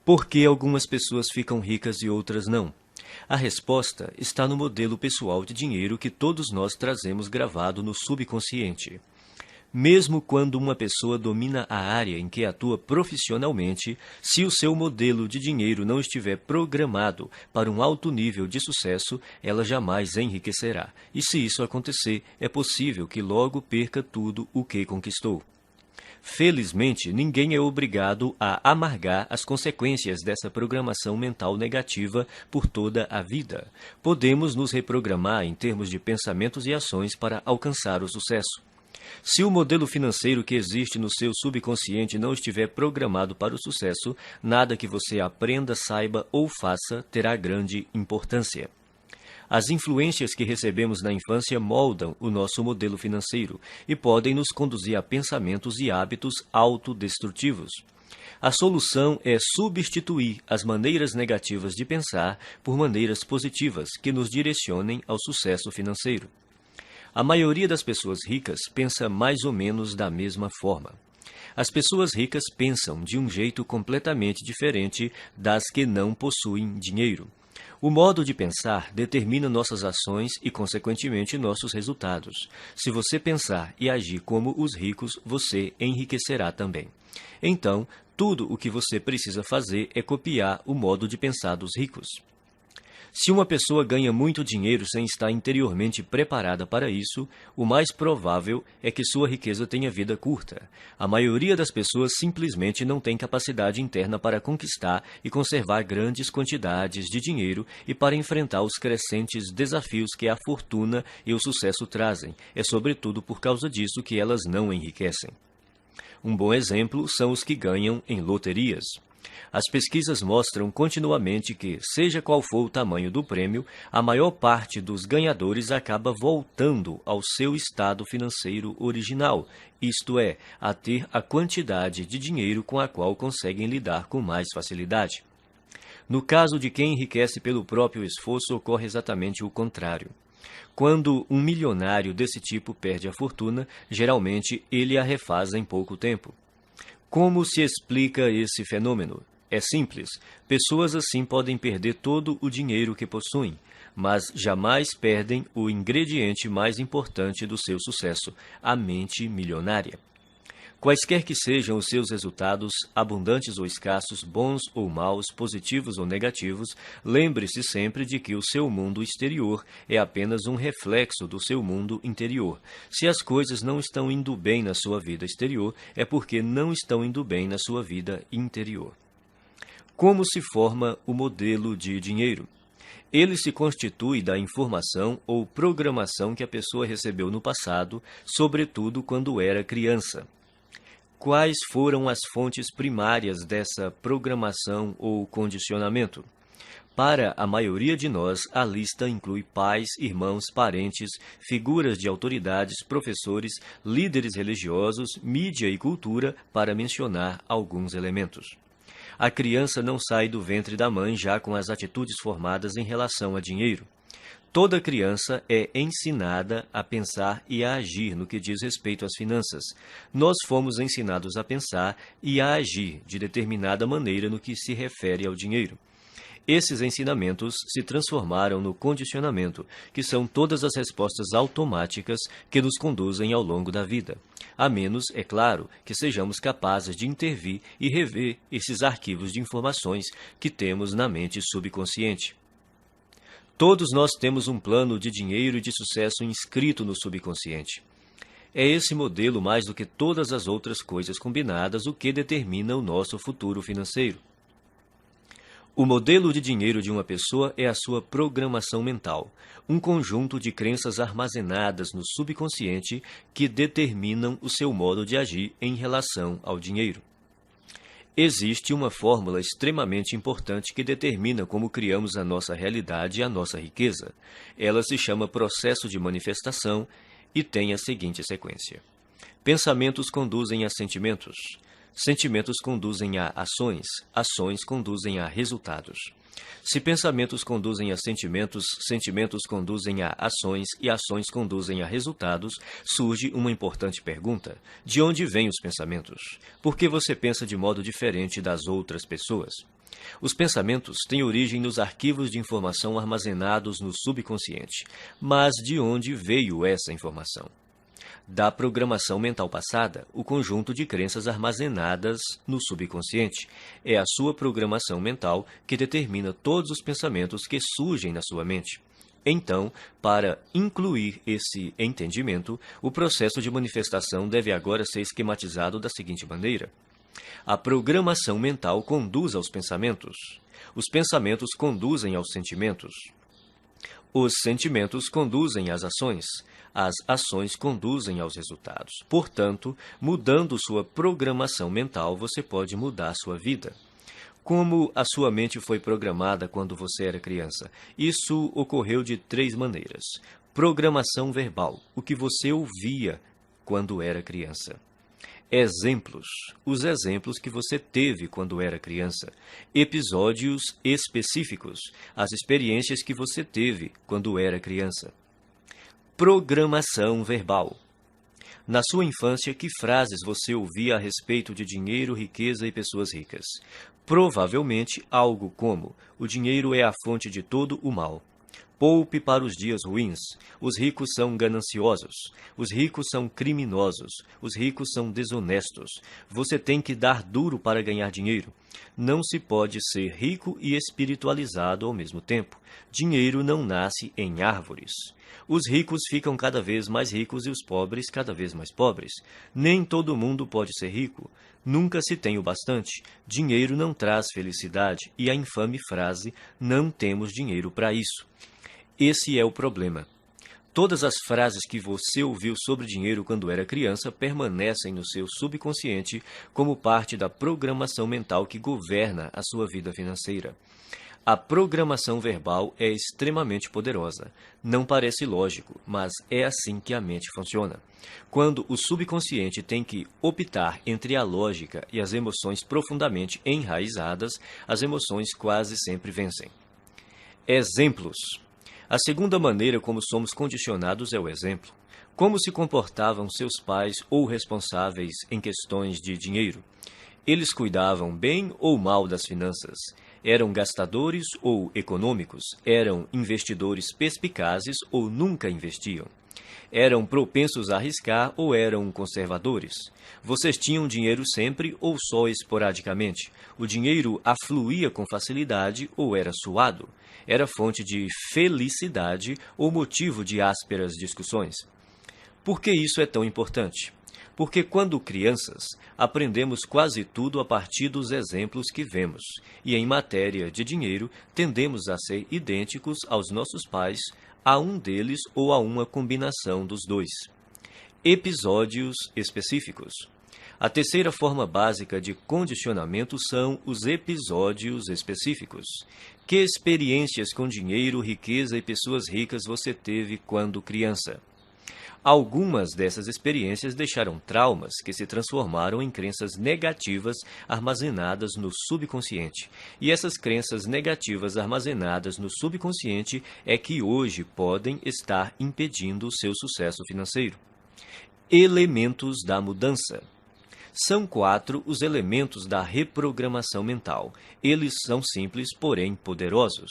Por que algumas pessoas ficam ricas e outras não? A resposta está no modelo pessoal de dinheiro que todos nós trazemos gravado no subconsciente. Mesmo quando uma pessoa domina a área em que atua profissionalmente, se o seu modelo de dinheiro não estiver programado para um alto nível de sucesso, ela jamais enriquecerá. E se isso acontecer, é possível que logo perca tudo o que conquistou. Felizmente, ninguém é obrigado a amargar as consequências dessa programação mental negativa por toda a vida. Podemos nos reprogramar em termos de pensamentos e ações para alcançar o sucesso. Se o modelo financeiro que existe no seu subconsciente não estiver programado para o sucesso, nada que você aprenda, saiba ou faça terá grande importância. As influências que recebemos na infância moldam o nosso modelo financeiro e podem nos conduzir a pensamentos e hábitos autodestrutivos. A solução é substituir as maneiras negativas de pensar por maneiras positivas que nos direcionem ao sucesso financeiro. A maioria das pessoas ricas pensa mais ou menos da mesma forma. As pessoas ricas pensam de um jeito completamente diferente das que não possuem dinheiro. O modo de pensar determina nossas ações e, consequentemente, nossos resultados. Se você pensar e agir como os ricos, você enriquecerá também. Então, tudo o que você precisa fazer é copiar o modo de pensar dos ricos. Se uma pessoa ganha muito dinheiro sem estar interiormente preparada para isso, o mais provável é que sua riqueza tenha vida curta. A maioria das pessoas simplesmente não tem capacidade interna para conquistar e conservar grandes quantidades de dinheiro e para enfrentar os crescentes desafios que a fortuna e o sucesso trazem. É sobretudo por causa disso que elas não enriquecem. Um bom exemplo são os que ganham em loterias. As pesquisas mostram continuamente que, seja qual for o tamanho do prêmio, a maior parte dos ganhadores acaba voltando ao seu estado financeiro original, isto é, a ter a quantidade de dinheiro com a qual conseguem lidar com mais facilidade. No caso de quem enriquece pelo próprio esforço, ocorre exatamente o contrário. Quando um milionário desse tipo perde a fortuna, geralmente ele a refaz em pouco tempo. Como se explica esse fenômeno? É simples. Pessoas assim podem perder todo o dinheiro que possuem, mas jamais perdem o ingrediente mais importante do seu sucesso, a mente milionária. Quaisquer que sejam os seus resultados, abundantes ou escassos, bons ou maus, positivos ou negativos, lembre-se sempre de que o seu mundo exterior é apenas um reflexo do seu mundo interior. Se as coisas não estão indo bem na sua vida exterior, é porque não estão indo bem na sua vida interior. Como se forma o modelo de dinheiro? Ele se constitui da informação ou programação que a pessoa recebeu no passado, sobretudo quando era criança. Quais foram as fontes primárias dessa programação ou condicionamento? Para a maioria de nós, a lista inclui pais, irmãos, parentes, figuras de autoridades, professores, líderes religiosos, mídia e cultura, para mencionar alguns elementos. A criança não sai do ventre da mãe já com as atitudes formadas em relação a dinheiro. Toda criança é ensinada a pensar e a agir no que diz respeito às finanças. Nós fomos ensinados a pensar e a agir de determinada maneira no que se refere ao dinheiro. Esses ensinamentos se transformaram no condicionamento, que são todas as respostas automáticas que nos conduzem ao longo da vida. A menos, é claro, que sejamos capazes de intervir e rever esses arquivos de informações que temos na mente subconsciente. Todos nós temos um plano de dinheiro e de sucesso inscrito no subconsciente. É esse modelo, mais do que todas as outras coisas combinadas, o que determina o nosso futuro financeiro. O modelo de dinheiro de uma pessoa é a sua programação mental, um conjunto de crenças armazenadas no subconsciente que determinam o seu modo de agir em relação ao dinheiro. Existe uma fórmula extremamente importante que determina como criamos a nossa realidade e a nossa riqueza. Ela se chama processo de manifestação e tem a seguinte sequência. Pensamentos conduzem a sentimentos. Sentimentos conduzem a ações. Ações conduzem a resultados. Se pensamentos conduzem a sentimentos, sentimentos conduzem a ações e ações conduzem a resultados, surge uma importante pergunta: de onde vêm os pensamentos? Por que você pensa de modo diferente das outras pessoas? Os pensamentos têm origem nos arquivos de informação armazenados no subconsciente. Mas de onde veio essa informação? Da programação mental passada, o conjunto de crenças armazenadas no subconsciente. É a sua programação mental que determina todos os pensamentos que surgem na sua mente. Então, para incluir esse entendimento, o processo de manifestação deve agora ser esquematizado da seguinte maneira: a programação mental conduz aos pensamentos. Os pensamentos conduzem aos sentimentos. Os sentimentos conduzem às ações. As ações conduzem aos resultados. Portanto, mudando sua programação mental, você pode mudar sua vida. Como a sua mente foi programada quando você era criança? Isso ocorreu de 3 maneiras. Programação verbal, o que você ouvia quando era criança. Exemplos, os exemplos que você teve quando era criança. Episódios específicos, as experiências que você teve quando era criança. Programação verbal. Na sua infância, que frases você ouvia a respeito de dinheiro, riqueza e pessoas ricas? Provavelmente algo como: o dinheiro é a fonte de todo o mal. Poupe para os dias ruins. Os ricos são gananciosos. Os ricos são criminosos. Os ricos são desonestos. Você tem que dar duro para ganhar dinheiro. Não se pode ser rico e espiritualizado ao mesmo tempo. Dinheiro não nasce em árvores. Os ricos ficam cada vez mais ricos e os pobres cada vez mais pobres. Nem todo mundo pode ser rico. Nunca se tem o bastante. Dinheiro não traz felicidade. E a infame frase: não temos dinheiro para isso. Esse é o problema. Todas as frases que você ouviu sobre dinheiro quando era criança permanecem no seu subconsciente como parte da programação mental que governa a sua vida financeira. A programação verbal é extremamente poderosa. Não parece lógico, mas é assim que a mente funciona. Quando o subconsciente tem que optar entre a lógica e as emoções profundamente enraizadas, as emoções quase sempre vencem. Exemplos. A segunda maneira como somos condicionados é o exemplo. Como se comportavam seus pais ou responsáveis em questões de dinheiro? Eles cuidavam bem ou mal das finanças? Eram gastadores ou econômicos? Eram investidores perspicazes ou nunca investiam? Eram propensos a arriscar ou eram conservadores? Vocês tinham dinheiro sempre ou só esporadicamente? O dinheiro afluía com facilidade ou era suado? Era fonte de felicidade ou motivo de ásperas discussões? Por que isso é tão importante? Porque quando crianças, aprendemos quase tudo a partir dos exemplos que vemos, e em matéria de dinheiro, tendemos a ser idênticos aos nossos pais, a um deles ou a uma combinação dos dois. Episódios específicos. A terceira forma básica de condicionamento são os episódios específicos. Que experiências com dinheiro, riqueza e pessoas ricas você teve quando criança? Algumas dessas experiências deixaram traumas que se transformaram em crenças negativas armazenadas no subconsciente. E essas crenças negativas armazenadas no subconsciente é que hoje podem estar impedindo o seu sucesso financeiro. Elementos da mudança. São 4 os elementos da reprogramação mental. Eles são simples, porém poderosos.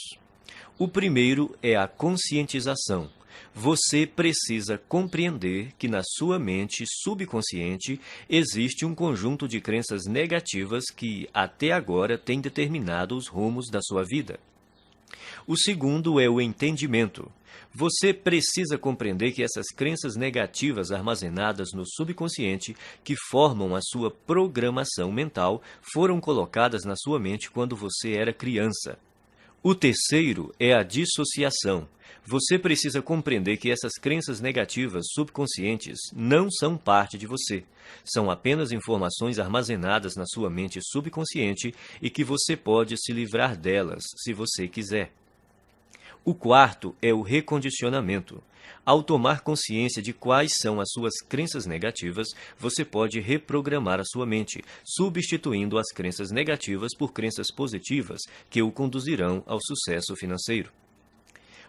O primeiro é a conscientização. Você precisa compreender que na sua mente subconsciente existe um conjunto de crenças negativas que, até agora, têm determinado os rumos da sua vida. O segundo é o entendimento. Você precisa compreender que essas crenças negativas armazenadas no subconsciente, que formam a sua programação mental, foram colocadas na sua mente quando você era criança. O terceiro é a dissociação. Você precisa compreender que essas crenças negativas subconscientes não são parte de você. São apenas informações armazenadas na sua mente subconsciente e que você pode se livrar delas, se você quiser. O quarto é o recondicionamento. Ao tomar consciência de quais são as suas crenças negativas, você pode reprogramar a sua mente, substituindo as crenças negativas por crenças positivas que o conduzirão ao sucesso financeiro.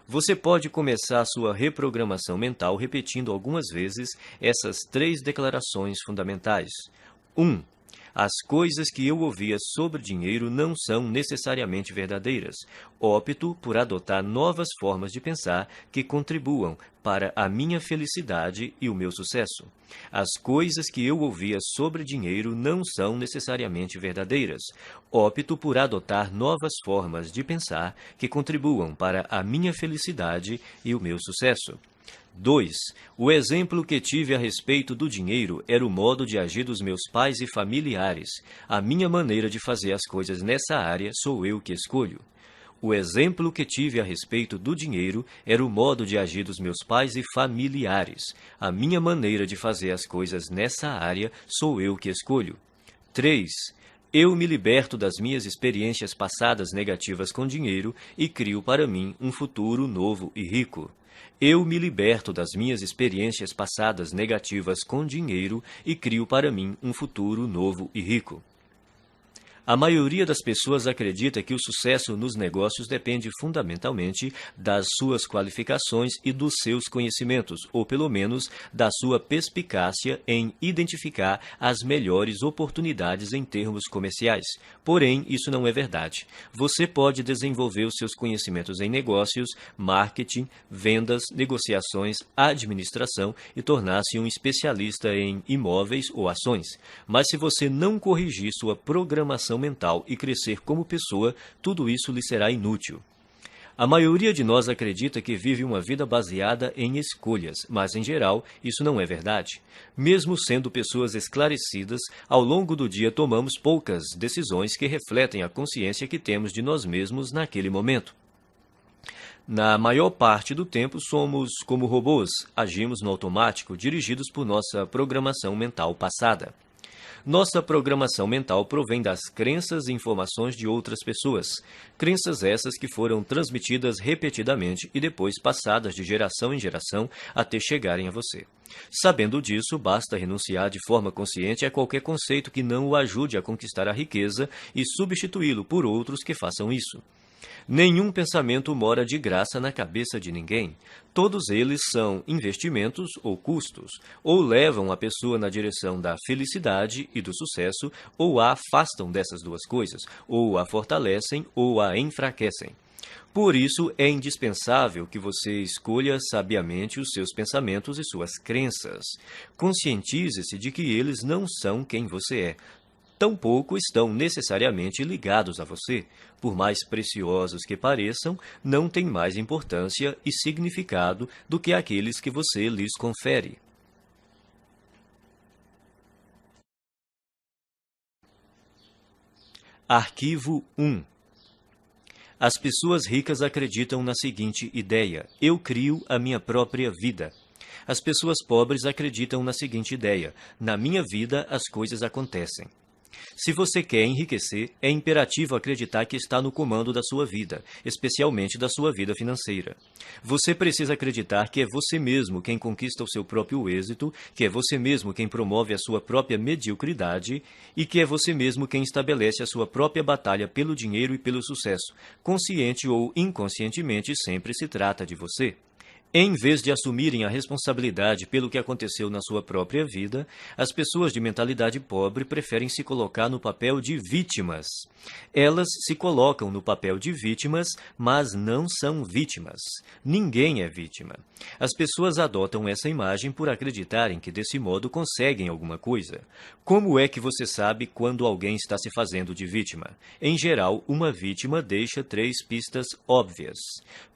Você pode começar a sua reprogramação mental repetindo algumas vezes essas 3 declarações fundamentais. 1. As coisas que eu ouvia sobre dinheiro não são necessariamente verdadeiras. Opto por adotar novas formas de pensar que contribuam para a minha felicidade e o meu sucesso. As coisas que eu ouvia sobre dinheiro não são necessariamente verdadeiras. Opto por adotar novas formas de pensar que contribuam para a minha felicidade e o meu sucesso. 2. O exemplo que tive a respeito do dinheiro era o modo de agir dos meus pais e familiares. A minha maneira de fazer as coisas nessa área sou eu que escolho. O exemplo que tive a respeito do dinheiro era o modo de agir dos meus pais e familiares. A minha maneira de fazer as coisas nessa área sou eu que escolho. 3. Eu me liberto das minhas experiências passadas negativas com dinheiro e crio para mim um futuro novo e rico. Eu me liberto das minhas experiências passadas negativas com dinheiro e crio para mim um futuro novo e rico. A maioria das pessoas acredita que o sucesso nos negócios depende fundamentalmente das suas qualificações e dos seus conhecimentos, ou pelo menos da sua perspicácia em identificar as melhores oportunidades em termos comerciais. Porém, isso não é verdade. Você pode desenvolver os seus conhecimentos em negócios, marketing, vendas, negociações, administração e tornar-se um especialista em imóveis ou ações. Mas se você não corrigir sua programação mental e crescer como pessoa, tudo isso lhe será inútil. A maioria de nós acredita que vive uma vida baseada em escolhas, mas, em geral, isso não é verdade. Mesmo sendo pessoas esclarecidas, ao longo do dia tomamos poucas decisões que refletem a consciência que temos de nós mesmos naquele momento. Na maior parte do tempo, somos como robôs, agimos no automático, dirigidos por nossa programação mental passada. Nossa programação mental provém das crenças e informações de outras pessoas. Crenças essas que foram transmitidas repetidamente e depois passadas de geração em geração até chegarem a você. Sabendo disso, basta renunciar de forma consciente a qualquer conceito que não o ajude a conquistar a riqueza e substituí-lo por outros que façam isso. Nenhum pensamento mora de graça na cabeça de ninguém. Todos eles são investimentos ou custos, ou levam a pessoa na direção da felicidade e do sucesso, ou a afastam dessas duas coisas, ou a fortalecem ou a enfraquecem. Por isso, é indispensável que você escolha sabiamente os seus pensamentos e suas crenças. Conscientize-se de que eles não são quem você é. Tampouco estão necessariamente ligados a você. Por mais preciosos que pareçam, não têm mais importância e significado do que aqueles que você lhes confere. Arquivo 1. As pessoas ricas acreditam na seguinte ideia: eu crio a minha própria vida. As pessoas pobres acreditam na seguinte ideia: na minha vida as coisas acontecem. Se você quer enriquecer, é imperativo acreditar que está no comando da sua vida, especialmente da sua vida financeira. Você precisa acreditar que é você mesmo quem conquista o seu próprio êxito, que é você mesmo quem promove a sua própria mediocridade e que é você mesmo quem estabelece a sua própria batalha pelo dinheiro e pelo sucesso. Consciente ou inconscientemente, sempre se trata de você. Em vez de assumirem a responsabilidade pelo que aconteceu na sua própria vida, as pessoas de mentalidade pobre preferem se colocar no papel de vítimas. Elas se colocam no papel de vítimas, mas não são vítimas. Ninguém é vítima. As pessoas adotam essa imagem por acreditarem que desse modo conseguem alguma coisa. Como é que você sabe quando alguém está se fazendo de vítima? Em geral, uma vítima deixa 3 pistas óbvias.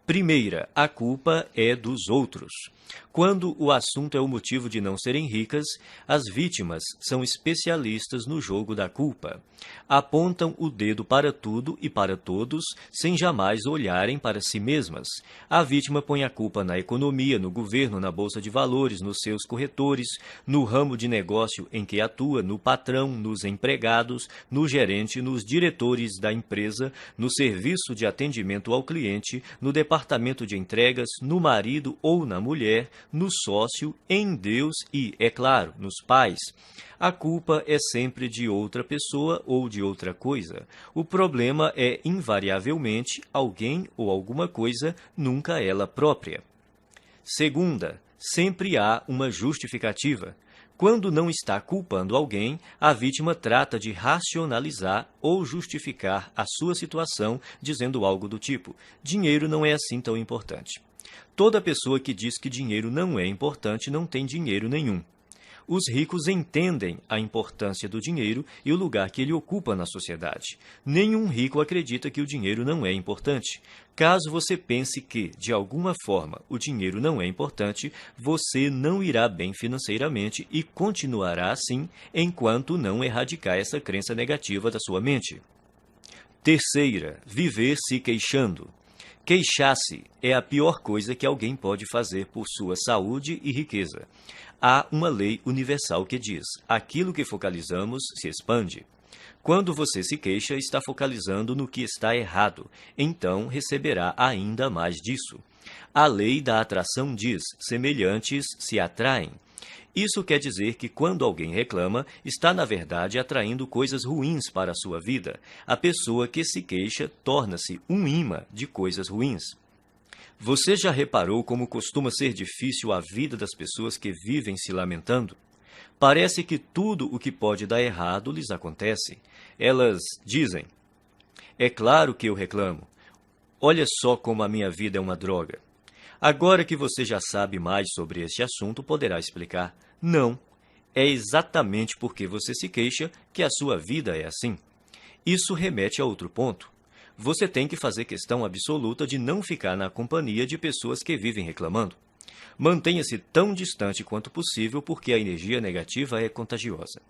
Primeira, a culpa é dos outros. Quando o assunto é o motivo de não serem ricas, as vítimas são especialistas no jogo da culpa. Apontam o dedo para tudo e para todos, sem jamais olharem para si mesmas. A vítima põe a culpa na economia, no governo, na bolsa de valores, nos seus corretores, no ramo de negócio em que atua, no patrão, nos empregados, no gerente, nos diretores da empresa, no serviço de atendimento ao cliente, no departamento departamento de entregas, no marido ou na mulher, no sócio, em Deus e, é claro, nos pais. A culpa é sempre de outra pessoa ou de outra coisa. O problema é, invariavelmente, alguém ou alguma coisa, nunca ela própria. Segunda, sempre há uma justificativa. Quando não está culpando alguém, a vítima trata de racionalizar ou justificar a sua situação, dizendo algo do tipo: dinheiro não é assim tão importante. Toda pessoa que diz que dinheiro não é importante não tem dinheiro nenhum. Os ricos entendem a importância do dinheiro e o lugar que ele ocupa na sociedade. Nenhum rico acredita que o dinheiro não é importante. Caso você pense que, de alguma forma, o dinheiro não é importante, você não irá bem financeiramente e continuará assim enquanto não erradicar essa crença negativa da sua mente. Terceira, viver se queixando. Queixar-se é a pior coisa que alguém pode fazer por sua saúde e riqueza. Há uma lei universal que diz: aquilo que focalizamos se expande. Quando você se queixa, está focalizando no que está errado, então receberá ainda mais disso. A lei da atração diz: semelhantes se atraem. Isso quer dizer que quando alguém reclama, está na verdade atraindo coisas ruins para a sua vida. A pessoa que se queixa torna-se um imã de coisas ruins. Você já reparou como costuma ser difícil a vida das pessoas que vivem se lamentando? Parece que tudo o que pode dar errado lhes acontece. Elas dizem: é claro que eu reclamo. Olha só como a minha vida é uma droga. Agora que você já sabe mais sobre este assunto, poderá explicar: não, é exatamente porque você se queixa que a sua vida é assim. Isso remete a outro ponto. Você tem que fazer questão absoluta de não ficar na companhia de pessoas que vivem reclamando. Mantenha-se tão distante quanto possível porque a energia negativa é contagiosa.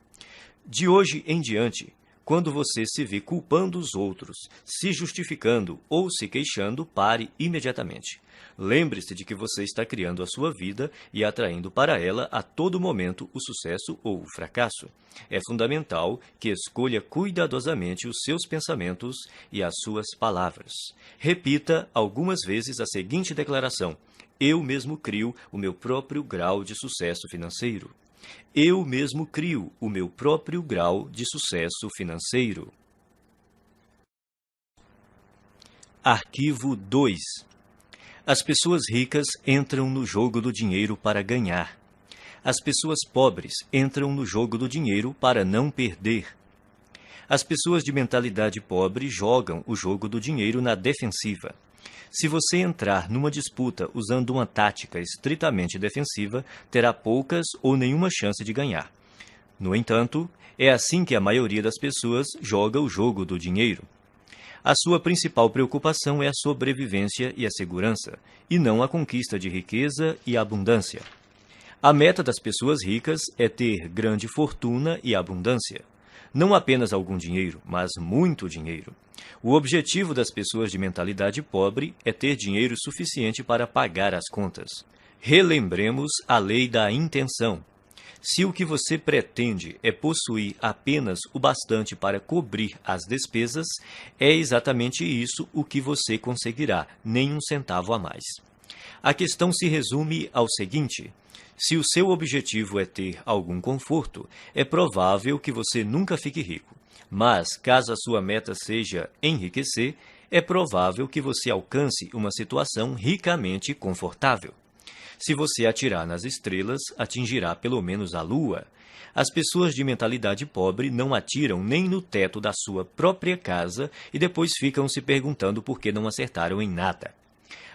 De hoje em diante, quando você se vê culpando os outros, se justificando ou se queixando, pare imediatamente. Lembre-se de que você está criando a sua vida e atraindo para ela a todo momento o sucesso ou o fracasso. É fundamental que escolha cuidadosamente os seus pensamentos e as suas palavras. Repita algumas vezes a seguinte declaração: eu mesmo crio o meu próprio grau de sucesso financeiro. Eu mesmo crio o meu próprio grau de sucesso financeiro. Arquivo 2. As pessoas ricas entram no jogo do dinheiro para ganhar. As pessoas pobres entram no jogo do dinheiro para não perder. As pessoas de mentalidade pobre jogam o jogo do dinheiro na defensiva. Se você entrar numa disputa usando uma tática estritamente defensiva, terá poucas ou nenhuma chance de ganhar. No entanto, é assim que a maioria das pessoas joga o jogo do dinheiro. A sua principal preocupação é a sobrevivência e a segurança, e não a conquista de riqueza e abundância. A meta das pessoas ricas é ter grande fortuna e abundância. Não apenas algum dinheiro, mas muito dinheiro. O objetivo das pessoas de mentalidade pobre é ter dinheiro suficiente para pagar as contas. Relembremos a lei da intenção. Se o que você pretende é possuir apenas o bastante para cobrir as despesas, é exatamente isso o que você conseguirá, nem um centavo a mais. A questão se resume ao seguinte: se o seu objetivo é ter algum conforto, é provável que você nunca fique rico. Mas, caso a sua meta seja enriquecer, é provável que você alcance uma situação ricamente confortável. Se você atirar nas estrelas, atingirá pelo menos a lua. As pessoas de mentalidade pobre não atiram nem no teto da sua própria casa e depois ficam se perguntando por que não acertaram em nada.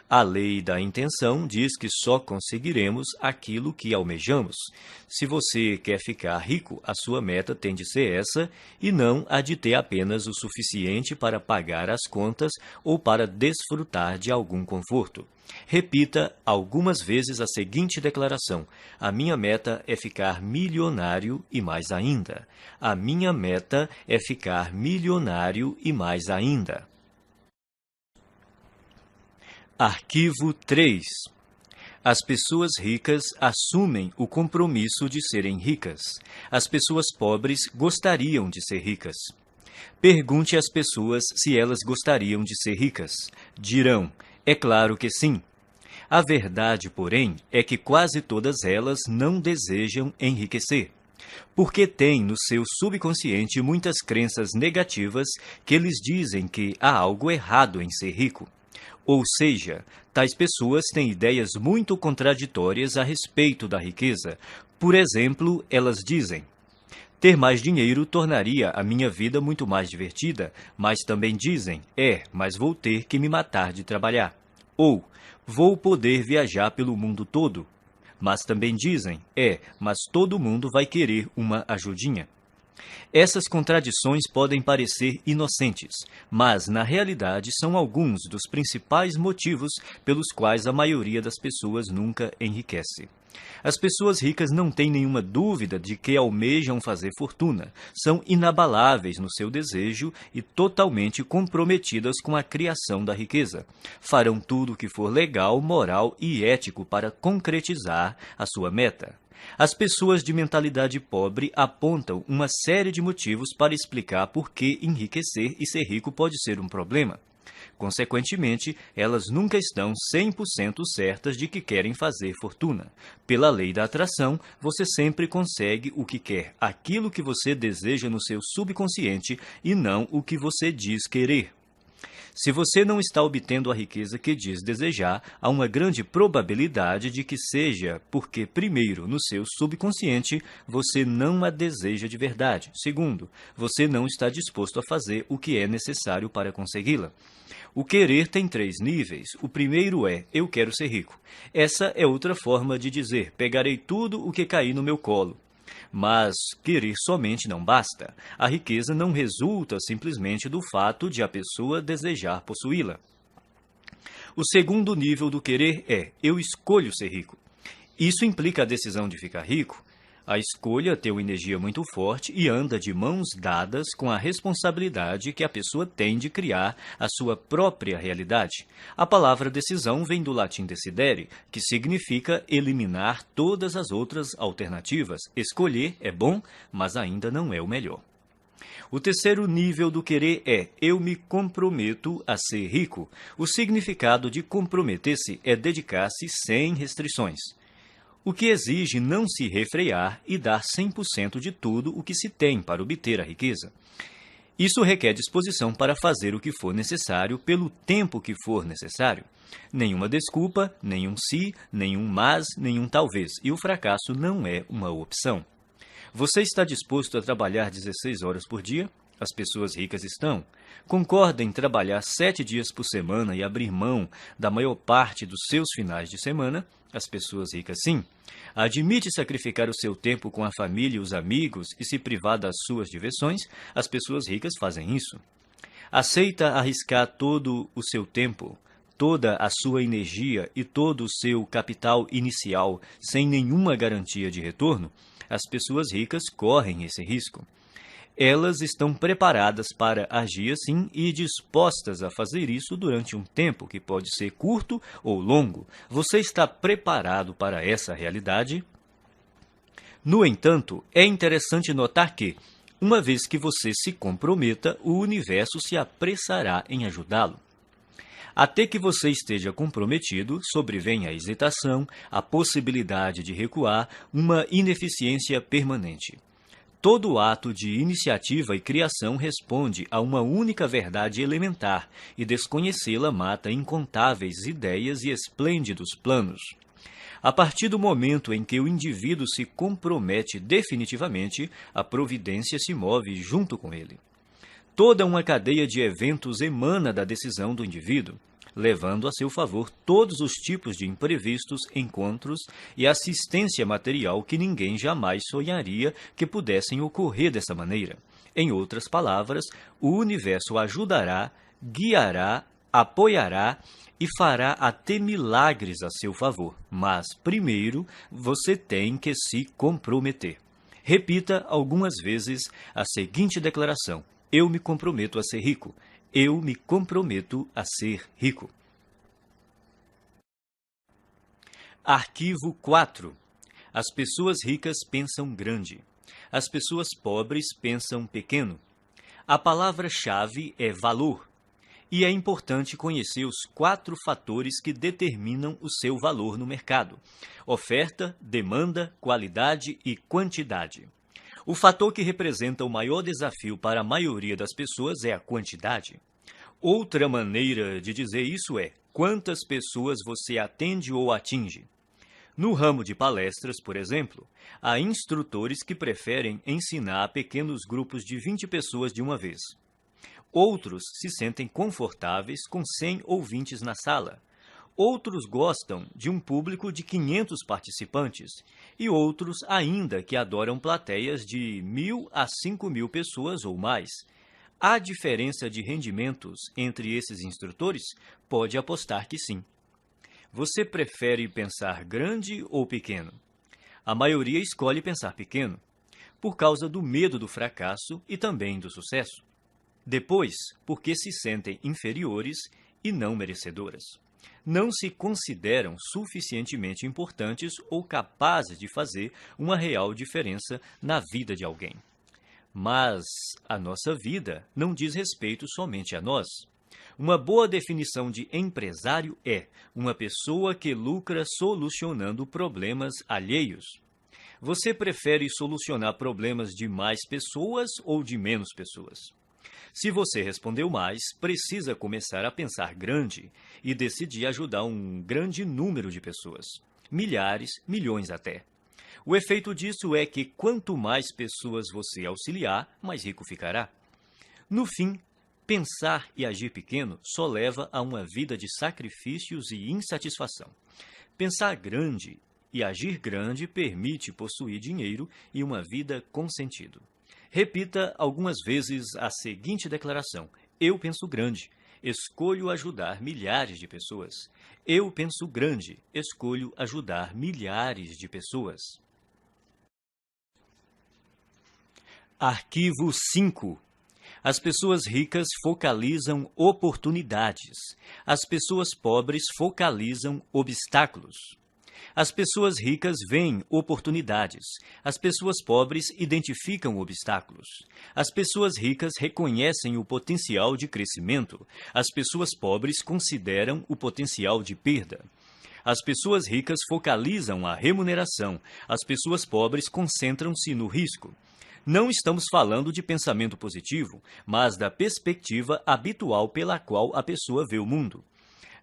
A lei da intenção diz que só conseguiremos aquilo que almejamos. Se você quer ficar rico, a sua meta tem de ser essa e não a de ter apenas o suficiente para pagar as contas ou para desfrutar de algum conforto. Repita algumas vezes a seguinte declaração: a minha meta é ficar milionário e mais ainda. A minha meta é ficar milionário e mais ainda. Arquivo 3. As pessoas ricas assumem o compromisso de serem ricas. As pessoas pobres gostariam de ser ricas. Pergunte às pessoas se elas gostariam de ser ricas. Dirão: É claro que sim. A verdade, porém, é que quase todas elas não desejam enriquecer, porque têm no seu subconsciente muitas crenças negativas que lhes dizem que há algo errado em ser rico. Ou seja, tais pessoas têm ideias muito contraditórias a respeito da riqueza. Por exemplo, elas dizem: ter mais dinheiro tornaria a minha vida muito mais divertida, mas também dizem: mas vou ter que me matar de trabalhar. Ou, vou poder viajar pelo mundo todo. Mas também dizem: mas todo mundo vai querer uma ajudinha. Essas contradições podem parecer inocentes, mas na realidade são alguns dos principais motivos pelos quais a maioria das pessoas nunca enriquece. As pessoas ricas não têm nenhuma dúvida de que almejam fazer fortuna, são inabaláveis no seu desejo e totalmente comprometidas com a criação da riqueza. Farão tudo o que for legal, moral e ético para concretizar a sua meta. As pessoas de mentalidade pobre apontam uma série de motivos para explicar por que enriquecer e ser rico pode ser um problema. Consequentemente, elas nunca estão 100% certas de que querem fazer fortuna. Pela lei da atração, você sempre consegue o que quer, aquilo que você deseja no seu subconsciente e não o que você diz querer. Se você não está obtendo a riqueza que diz desejar, há uma grande probabilidade de que seja porque, primeiro, no seu subconsciente, você não a deseja de verdade. Segundo, você não está disposto a fazer o que é necessário para consegui-la. O querer tem 3 níveis. O primeiro é: eu quero ser rico. Essa é outra forma de dizer: pegarei tudo o que cair no meu colo. Mas querer somente não basta. A riqueza não resulta simplesmente do fato de a pessoa desejar possuí-la. O segundo nível do querer é: eu escolho ser rico. Isso implica a decisão de ficar rico. A escolha tem uma energia muito forte e anda de mãos dadas com a responsabilidade que a pessoa tem de criar a sua própria realidade. A palavra decisão vem do latim decidere, que significa eliminar todas as outras alternativas. Escolher é bom, mas ainda não é o melhor. O terceiro nível do querer é: eu me comprometo a ser rico. O significado de comprometer-se é dedicar-se sem restrições, o que exige não se refrear e dar 100% de tudo o que se tem para obter a riqueza. Isso requer disposição para fazer o que for necessário pelo tempo que for necessário. Nenhuma desculpa, nenhum se, nenhum mas, nenhum talvez, e o fracasso não é uma opção. Você está disposto a trabalhar 16 horas por dia? As pessoas ricas estão. Concorda em trabalhar 7 dias por semana e abrir mão da maior parte dos seus finais de semana? As pessoas ricas sim. Admite sacrificar o seu tempo com a família e os amigos e se privar das suas diversões? As pessoas ricas fazem isso. Aceita arriscar todo o seu tempo, toda a sua energia e todo o seu capital inicial sem nenhuma garantia de retorno? As pessoas ricas correm esse risco. Elas estão preparadas para agir assim e dispostas a fazer isso durante um tempo que pode ser curto ou longo. Você está preparado para essa realidade? No entanto, é interessante notar que, uma vez que você se comprometa, o universo se apressará em ajudá-lo. Até que você esteja comprometido, sobrevém a hesitação, a possibilidade de recuar, uma ineficiência permanente. Todo ato de iniciativa e criação responde a uma única verdade elementar, e desconhecê-la mata incontáveis ideias e esplêndidos planos. A partir do momento em que o indivíduo se compromete definitivamente, a providência se move junto com ele. Toda uma cadeia de eventos emana da decisão do indivíduo, levando a seu favor todos os tipos de imprevistos, encontros e assistência material que ninguém jamais sonharia que pudessem ocorrer dessa maneira. Em outras palavras, o universo ajudará, guiará, apoiará e fará até milagres a seu favor. Mas, primeiro, você tem que se comprometer. Repita algumas vezes a seguinte declaração: eu me comprometo a ser rico. Eu me comprometo a ser rico. Arquivo 4. As pessoas ricas pensam grande. As pessoas pobres pensam pequeno. A palavra-chave é valor. E é importante conhecer os 4 fatores que determinam o seu valor no mercado: oferta, demanda, qualidade e quantidade. O fator que representa o maior desafio para a maioria das pessoas é a quantidade. Outra maneira de dizer isso é quantas pessoas você atende ou atinge. No ramo de palestras, por exemplo, há instrutores que preferem ensinar a pequenos grupos de 20 pessoas de uma vez. Outros se sentem confortáveis com 100 ouvintes na sala. Outros gostam de um público de 500 participantes e outros ainda que adoram plateias de 1.000 a 5.000 pessoas ou mais. Há diferença de rendimentos entre esses instrutores? Pode apostar que sim. Você prefere pensar grande ou pequeno? A maioria escolhe pensar pequeno, por causa do medo do fracasso e também do sucesso. Depois, porque se sentem inferiores e não merecedoras. Não se consideram suficientemente importantes ou capazes de fazer uma real diferença na vida de alguém. Mas a nossa vida não diz respeito somente a nós. Uma boa definição de empresário é uma pessoa que lucra solucionando problemas alheios. Você prefere solucionar problemas de mais pessoas ou de menos pessoas? Se você respondeu mais, precisa começar a pensar grande e decidir ajudar um grande número de pessoas. Milhares, milhões até. O efeito disso é que quanto mais pessoas você auxiliar, mais rico ficará. No fim, pensar e agir pequeno só leva a uma vida de sacrifícios e insatisfação. Pensar grande e agir grande permite possuir dinheiro e uma vida com sentido. Repita algumas vezes a seguinte declaração: eu penso grande, escolho ajudar milhares de pessoas. Eu penso grande, escolho ajudar milhares de pessoas. Arquivo 5. As pessoas ricas focalizam oportunidades. As pessoas pobres focalizam obstáculos. As pessoas ricas veem oportunidades. As pessoas pobres identificam obstáculos. As pessoas ricas reconhecem o potencial de crescimento. As pessoas pobres consideram o potencial de perda. As pessoas ricas focalizam a remuneração. As pessoas pobres concentram-se no risco. Não estamos falando de pensamento positivo, mas da perspectiva habitual pela qual a pessoa vê o mundo.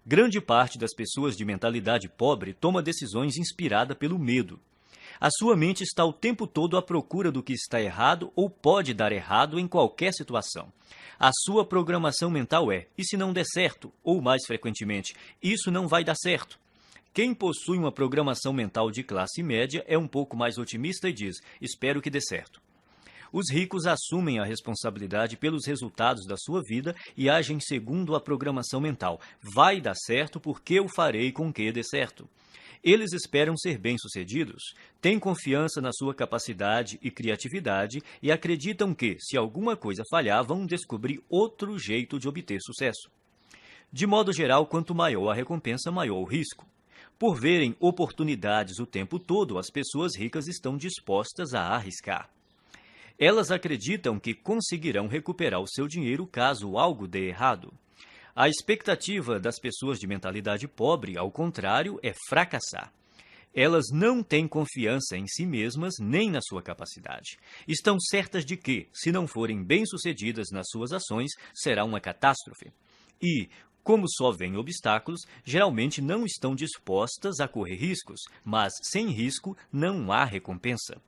Grande parte das pessoas de mentalidade pobre toma decisões inspirada pelo medo. A sua mente está o tempo todo à procura do que está errado ou pode dar errado em qualquer situação. A sua programação mental é: e se não der certo? Ou, mais frequentemente, isso não vai dar certo. Quem possui uma programação mental de classe média é um pouco mais otimista e diz: espero que dê certo. Os ricos assumem a responsabilidade pelos resultados da sua vida e agem segundo a programação mental. Vai dar certo porque eu farei com que dê certo. Eles esperam ser bem-sucedidos, têm confiança na sua capacidade e criatividade e acreditam que, se alguma coisa falhar, vão descobrir outro jeito de obter sucesso. De modo geral, quanto maior a recompensa, maior o risco. Por verem oportunidades o tempo todo, as pessoas ricas estão dispostas a arriscar. Elas acreditam que conseguirão recuperar o seu dinheiro caso algo dê errado. A expectativa das pessoas de mentalidade pobre, ao contrário, é fracassar. Elas não têm confiança em si mesmas nem na sua capacidade. Estão certas de que, se não forem bem-sucedidas nas suas ações, será uma catástrofe. E, como só veem obstáculos, geralmente não estão dispostas a correr riscos, mas sem risco não há recompensa.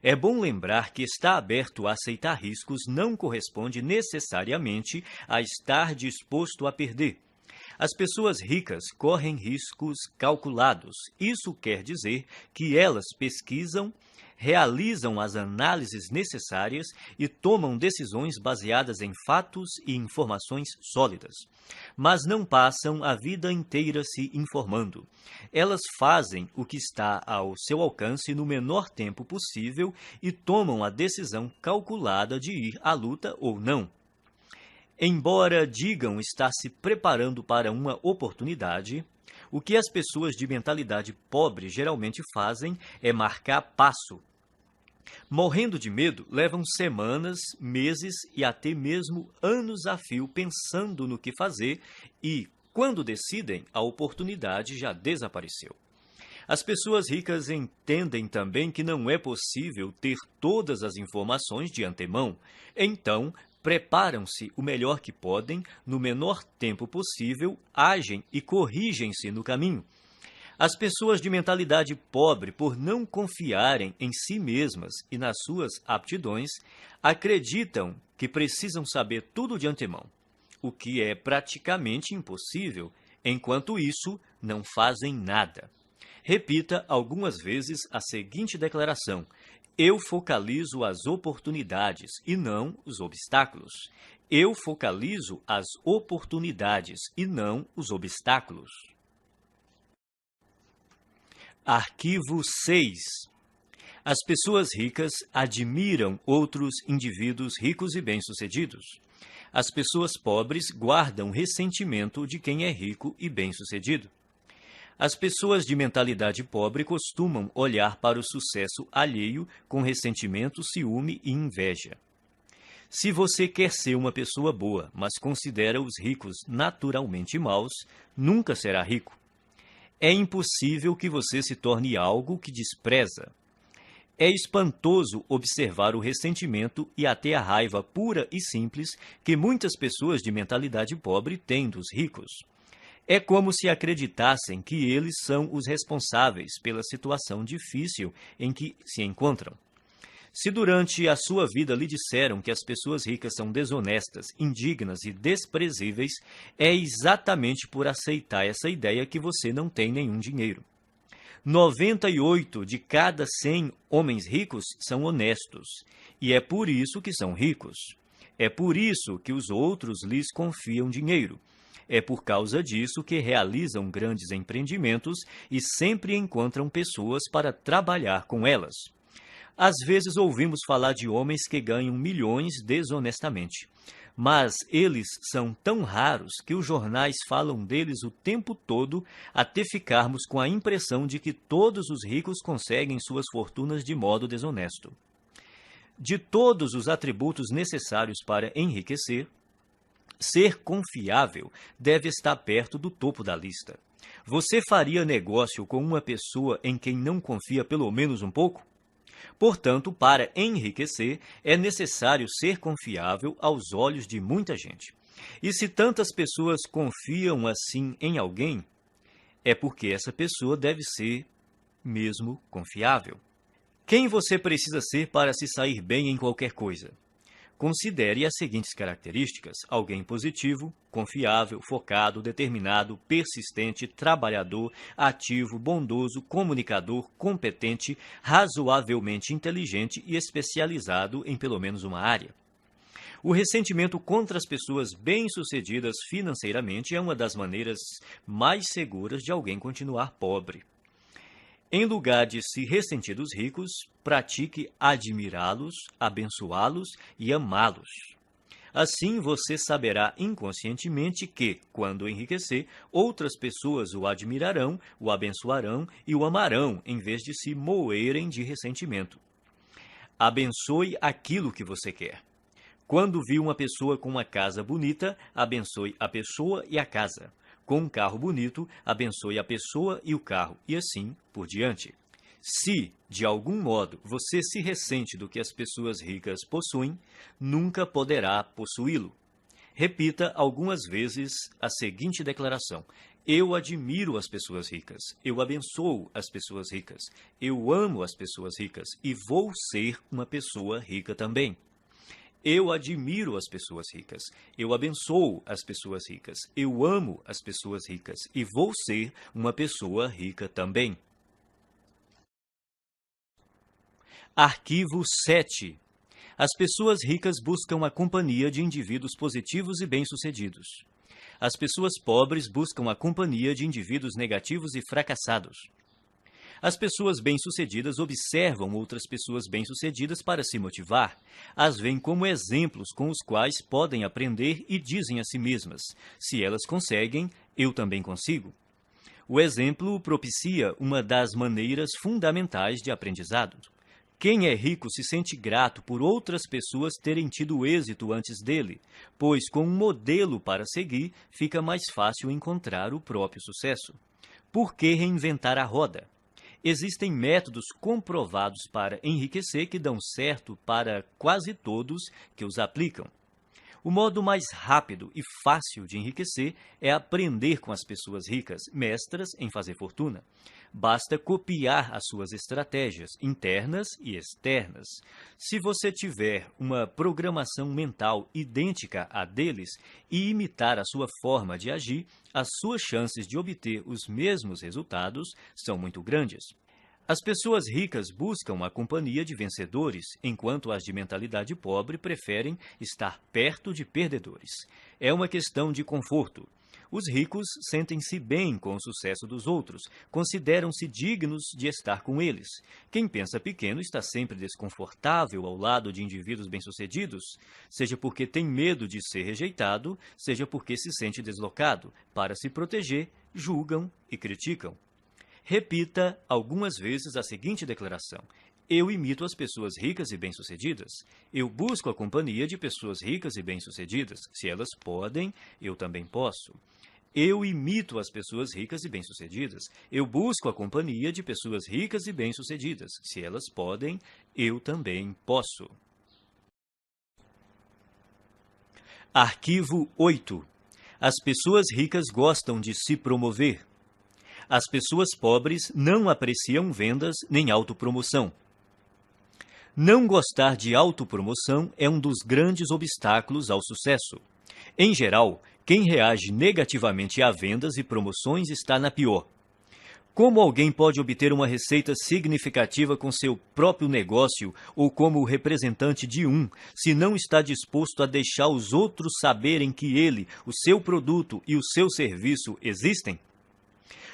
É bom lembrar que estar aberto a aceitar riscos não corresponde necessariamente a estar disposto a perder. As pessoas ricas correm riscos calculados. Isso quer dizer que elas pesquisam, realizam as análises necessárias e tomam decisões baseadas em fatos e informações sólidas. Mas não passam a vida inteira se informando. Elas fazem o que está ao seu alcance no menor tempo possível e tomam a decisão calculada de ir à luta ou não. Embora digam estar se preparando para uma oportunidade, o que as pessoas de mentalidade pobre geralmente fazem é marcar passo. Morrendo de medo, levam semanas, meses e até mesmo anos a fio pensando no que fazer e, quando decidem, a oportunidade já desapareceu. As pessoas ricas entendem também que não é possível ter todas as informações de antemão, então preparam-se o melhor que podem, no menor tempo possível, agem e corrigem-se no caminho. As pessoas de mentalidade pobre, por não confiarem em si mesmas e nas suas aptidões, acreditam que precisam saber tudo de antemão, o que é praticamente impossível. Enquanto isso, não fazem nada. Repita algumas vezes a seguinte declaração: eu focalizo as oportunidades e não os obstáculos. Eu focalizo as oportunidades e não os obstáculos. Arquivo 6. As pessoas ricas admiram outros indivíduos ricos e bem-sucedidos. As pessoas pobres guardam ressentimento de quem é rico e bem-sucedido. As pessoas de mentalidade pobre costumam olhar para o sucesso alheio com ressentimento, ciúme e inveja. Se você quer ser uma pessoa boa, mas considera os ricos naturalmente maus, nunca será rico. É impossível que você se torne algo que despreza. É espantoso observar o ressentimento e até a raiva pura e simples que muitas pessoas de mentalidade pobre têm dos ricos. É como se acreditassem que eles são os responsáveis pela situação difícil em que se encontram. Se durante a sua vida lhe disseram que as pessoas ricas são desonestas, indignas e desprezíveis, é exatamente por aceitar essa ideia que você não tem nenhum dinheiro. 98 de cada 100 homens ricos são honestos, e é por isso que são ricos. É por isso que os outros lhes confiam dinheiro. É por causa disso que realizam grandes empreendimentos e sempre encontram pessoas para trabalhar com elas. Às vezes ouvimos falar de homens que ganham milhões desonestamente, mas eles são tão raros que os jornais falam deles o tempo todo até ficarmos com a impressão de que todos os ricos conseguem suas fortunas de modo desonesto. De todos os atributos necessários para enriquecer, ser confiável deve estar perto do topo da lista. Você faria negócio com uma pessoa em quem não confia pelo menos um pouco? Portanto, para enriquecer, é necessário ser confiável aos olhos de muita gente. E se tantas pessoas confiam assim em alguém, é porque essa pessoa deve ser mesmo confiável. Quem você precisa ser para se sair bem em qualquer coisa? Considere as seguintes características: alguém positivo, confiável, focado, determinado, persistente, trabalhador, ativo, bondoso, comunicador, competente, razoavelmente inteligente e especializado em pelo menos uma área. O ressentimento contra as pessoas bem-sucedidas financeiramente é uma das maneiras mais seguras de alguém continuar pobre. Em lugar de se ressentir dos ricos, pratique admirá-los, abençoá-los e amá-los. Assim você saberá inconscientemente que, quando enriquecer, outras pessoas o admirarão, o abençoarão e o amarão, em vez de se moerem de ressentimento. Abençoe aquilo que você quer. Quando vir uma pessoa com uma casa bonita, abençoe a pessoa e a casa. Com um carro bonito, abençoe a pessoa e o carro, e assim por diante. Se, de algum modo, você se ressente do que as pessoas ricas possuem, nunca poderá possuí-lo. Repita algumas vezes a seguinte declaração: eu admiro as pessoas ricas, eu abençoo as pessoas ricas, eu amo as pessoas ricas e vou ser uma pessoa rica também. Eu admiro as pessoas ricas, eu abençoo as pessoas ricas, eu amo as pessoas ricas e vou ser uma pessoa rica também. Arquivo 7. As pessoas ricas buscam a companhia de indivíduos positivos e bem-sucedidos. As pessoas pobres buscam a companhia de indivíduos negativos e fracassados. As pessoas bem-sucedidas observam outras pessoas bem-sucedidas para se motivar. As veem como exemplos com os quais podem aprender e dizem a si mesmas: se elas conseguem, eu também consigo. O exemplo propicia uma das maneiras fundamentais de aprendizado. Quem é rico se sente grato por outras pessoas terem tido êxito antes dele, pois com um modelo para seguir, fica mais fácil encontrar o próprio sucesso. Por que reinventar a roda? Existem métodos comprovados para enriquecer que dão certo para quase todos que os aplicam. O modo mais rápido e fácil de enriquecer é aprender com as pessoas ricas, mestras em fazer fortuna. Basta copiar as suas estratégias internas e externas. Se você tiver uma programação mental idêntica à deles e imitar a sua forma de agir, as suas chances de obter os mesmos resultados são muito grandes. As pessoas ricas buscam a companhia de vencedores, enquanto as de mentalidade pobre preferem estar perto de perdedores. É uma questão de conforto. Os ricos sentem-se bem com o sucesso dos outros, consideram-se dignos de estar com eles. Quem pensa pequeno está sempre desconfortável ao lado de indivíduos bem-sucedidos, seja porque tem medo de ser rejeitado, seja porque se sente deslocado. Para se proteger, julgam e criticam. Repita algumas vezes a seguinte declaração: eu imito as pessoas ricas e bem-sucedidas. Eu busco a companhia de pessoas ricas e bem-sucedidas. Se elas podem, eu também posso. Eu imito as pessoas ricas e bem-sucedidas. Eu busco a companhia de pessoas ricas e bem-sucedidas. Se elas podem, eu também posso. Arquivo 8. As pessoas ricas gostam de se promover. As pessoas pobres não apreciam vendas nem autopromoção. Não gostar de autopromoção é um dos grandes obstáculos ao sucesso. Em geral, quem reage negativamente a vendas e promoções está na pior. Como alguém pode obter uma receita significativa com seu próprio negócio ou como representante de um, se não está disposto a deixar os outros saberem que ele, o seu produto e o seu serviço existem?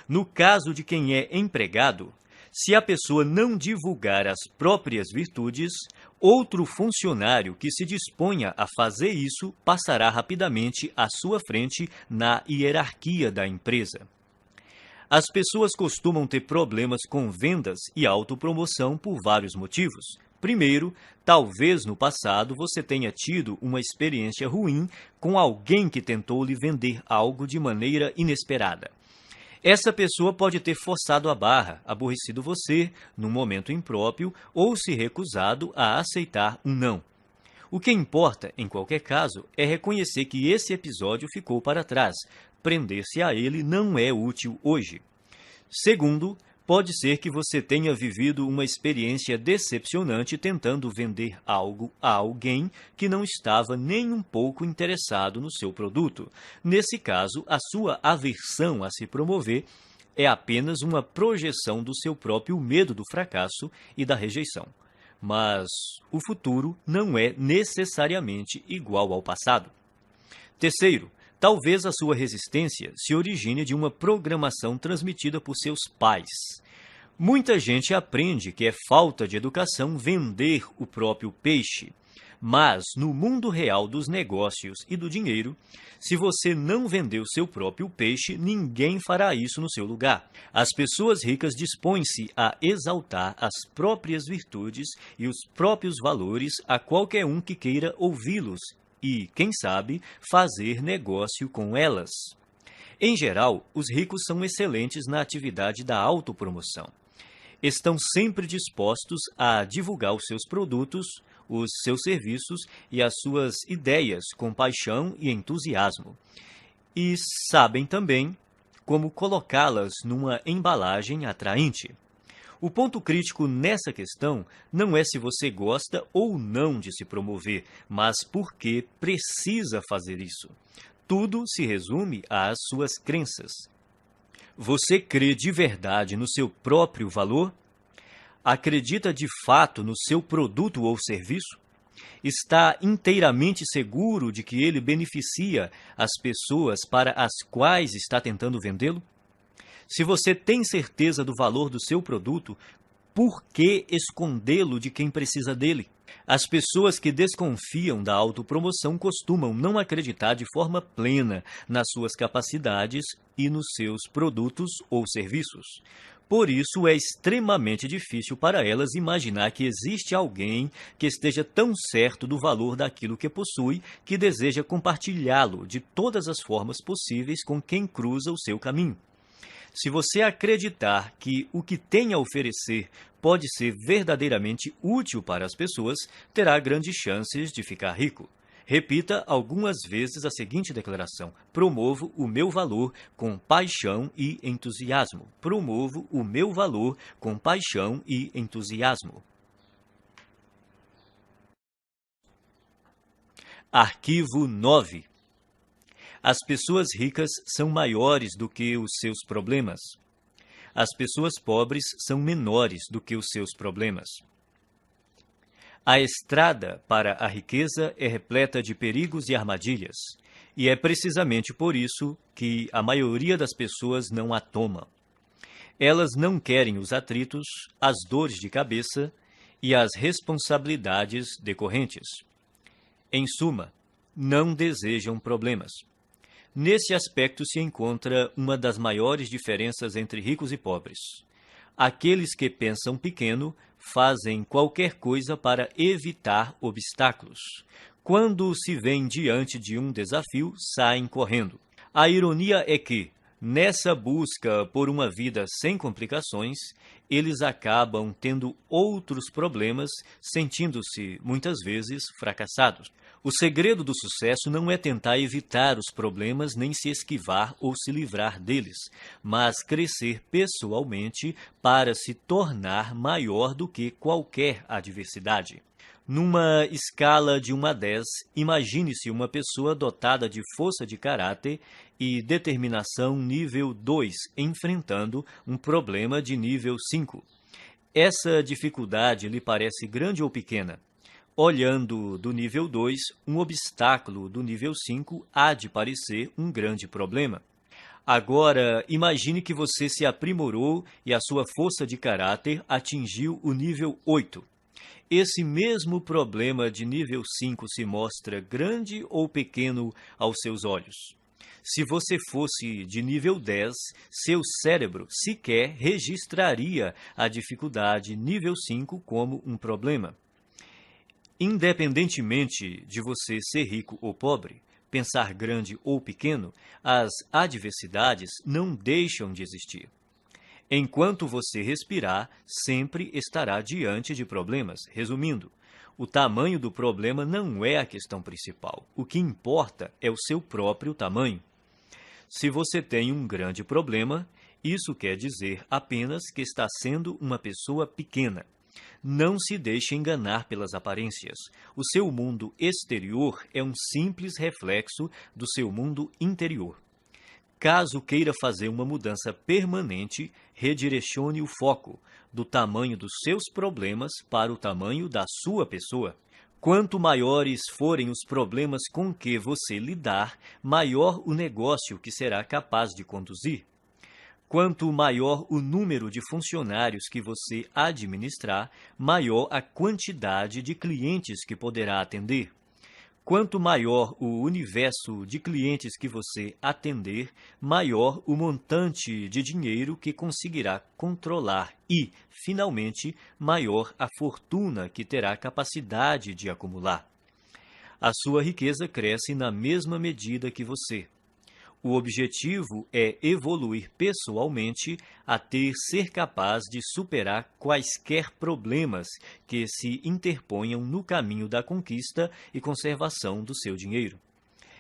No caso de quem é empregado, se a pessoa não divulgar as próprias virtudes, outro funcionário que se disponha a fazer isso passará rapidamente à sua frente na hierarquia da empresa. As pessoas costumam ter problemas com vendas e autopromoção por vários motivos. Primeiro, talvez no passado você tenha tido uma experiência ruim com alguém que tentou lhe vender algo de maneira inesperada. Essa pessoa pode ter forçado a barra, aborrecido você num momento impróprio ou se recusado a aceitar um não. O que importa, em qualquer caso, é reconhecer que esse episódio ficou para trás. Prender-se a ele não é útil hoje. Segundo, pode ser que você tenha vivido uma experiência decepcionante tentando vender algo a alguém que não estava nem um pouco interessado no seu produto. Nesse caso, a sua aversão a se promover é apenas uma projeção do seu próprio medo do fracasso e da rejeição. Mas o futuro não é necessariamente igual ao passado. Terceiro, talvez a sua resistência se origine de uma programação transmitida por seus pais. Muita gente aprende que é falta de educação vender o próprio peixe. Mas, no mundo real dos negócios e do dinheiro, se você não vender o seu próprio peixe, ninguém fará isso no seu lugar. As pessoas ricas dispõem-se a exaltar as próprias virtudes e os próprios valores a qualquer um que queira ouvi-los e, quem sabe, fazer negócio com elas. Em geral, os ricos são excelentes na atividade da autopromoção. Estão sempre dispostos a divulgar os seus produtos, os seus serviços e as suas ideias com paixão e entusiasmo. E sabem também como colocá-las numa embalagem atraente. O ponto crítico nessa questão não é se você gosta ou não de se promover, mas por que precisa fazer isso. Tudo se resume às suas crenças. Você crê de verdade no seu próprio valor? Acredita de fato no seu produto ou serviço? Está inteiramente seguro de que ele beneficia as pessoas para as quais está tentando vendê-lo? Se você tem certeza do valor do seu produto, por que escondê-lo de quem precisa dele? As pessoas que desconfiam da autopromoção costumam não acreditar de forma plena nas suas capacidades e nos seus produtos ou serviços. Por isso, é extremamente difícil para elas imaginar que existe alguém que esteja tão certo do valor daquilo que possui que deseja compartilhá-lo de todas as formas possíveis com quem cruza o seu caminho. Se você acreditar que o que tem a oferecer pode ser verdadeiramente útil para as pessoas, terá grandes chances de ficar rico. Repita algumas vezes a seguinte declaração: promovo o meu valor com paixão e entusiasmo. Promovo o meu valor com paixão e entusiasmo. Arquivo 9. As pessoas ricas são maiores do que os seus problemas. As pessoas pobres são menores do que os seus problemas. A estrada para a riqueza é repleta de perigos e armadilhas, e é precisamente por isso que a maioria das pessoas não a toma. Elas não querem os atritos, as dores de cabeça e as responsabilidades decorrentes. Em suma, não desejam problemas. Nesse aspecto se encontra uma das maiores diferenças entre ricos e pobres. Aqueles que pensam pequeno fazem qualquer coisa para evitar obstáculos. Quando se veem diante de um desafio, saem correndo. A ironia é que, nessa busca por uma vida sem complicações, eles acabam tendo outros problemas, sentindo-se, muitas vezes, fracassados. O segredo do sucesso não é tentar evitar os problemas, nem se esquivar ou se livrar deles, mas crescer pessoalmente para se tornar maior do que qualquer adversidade. Numa escala de 1 a 10, imagine-se uma pessoa dotada de força de caráter e determinação nível 2, enfrentando um problema de nível 5. Essa dificuldade lhe parece grande ou pequena? Olhando do nível 2, um obstáculo do nível 5 há de parecer um grande problema. Agora, imagine que você se aprimorou e a sua força de caráter atingiu o nível 8. Esse mesmo problema de nível 5 se mostra grande ou pequeno aos seus olhos? Se você fosse de nível 10, seu cérebro sequer registraria a dificuldade nível 5 como um problema. Independentemente de você ser rico ou pobre, pensar grande ou pequeno, as adversidades não deixam de existir. Enquanto você respirar, sempre estará diante de problemas. Resumindo, o tamanho do problema não é a questão principal. O que importa é o seu próprio tamanho. Se você tem um grande problema, isso quer dizer apenas que está sendo uma pessoa pequena. Não se deixe enganar pelas aparências. O seu mundo exterior é um simples reflexo do seu mundo interior. Caso queira fazer uma mudança permanente, redirecione o foco do tamanho dos seus problemas para o tamanho da sua pessoa. Quanto maiores forem os problemas com que você lidar, maior o negócio que será capaz de conduzir. Quanto maior o número de funcionários que você administrar, maior a quantidade de clientes que poderá atender. Quanto maior o universo de clientes que você atender, maior o montante de dinheiro que conseguirá controlar e, finalmente, maior a fortuna que terá capacidade de acumular. A sua riqueza cresce na mesma medida que você. O objetivo é evoluir pessoalmente até ser capaz de superar quaisquer problemas que se interponham no caminho da conquista e conservação do seu dinheiro.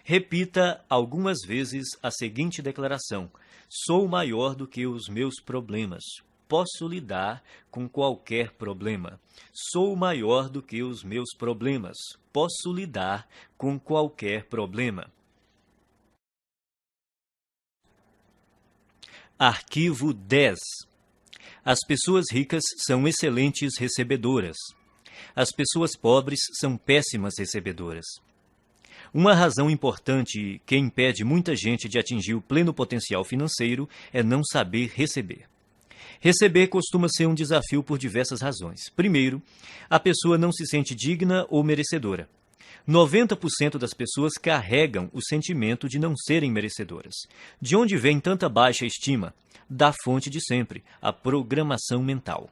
Repita algumas vezes a seguinte declaração: sou maior do que os meus problemas. Posso lidar com qualquer problema. Sou maior do que os meus problemas. Posso lidar com qualquer problema. Arquivo 10. As pessoas ricas são excelentes recebedoras. As pessoas pobres são péssimas recebedoras. Uma razão importante que impede muita gente de atingir o pleno potencial financeiro é não saber receber. Receber costuma ser um desafio por diversas razões. Primeiro, a pessoa não se sente digna ou merecedora. 90% das pessoas carregam o sentimento de não serem merecedoras. De onde vem tanta baixa estima? Da fonte de sempre, a programação mental.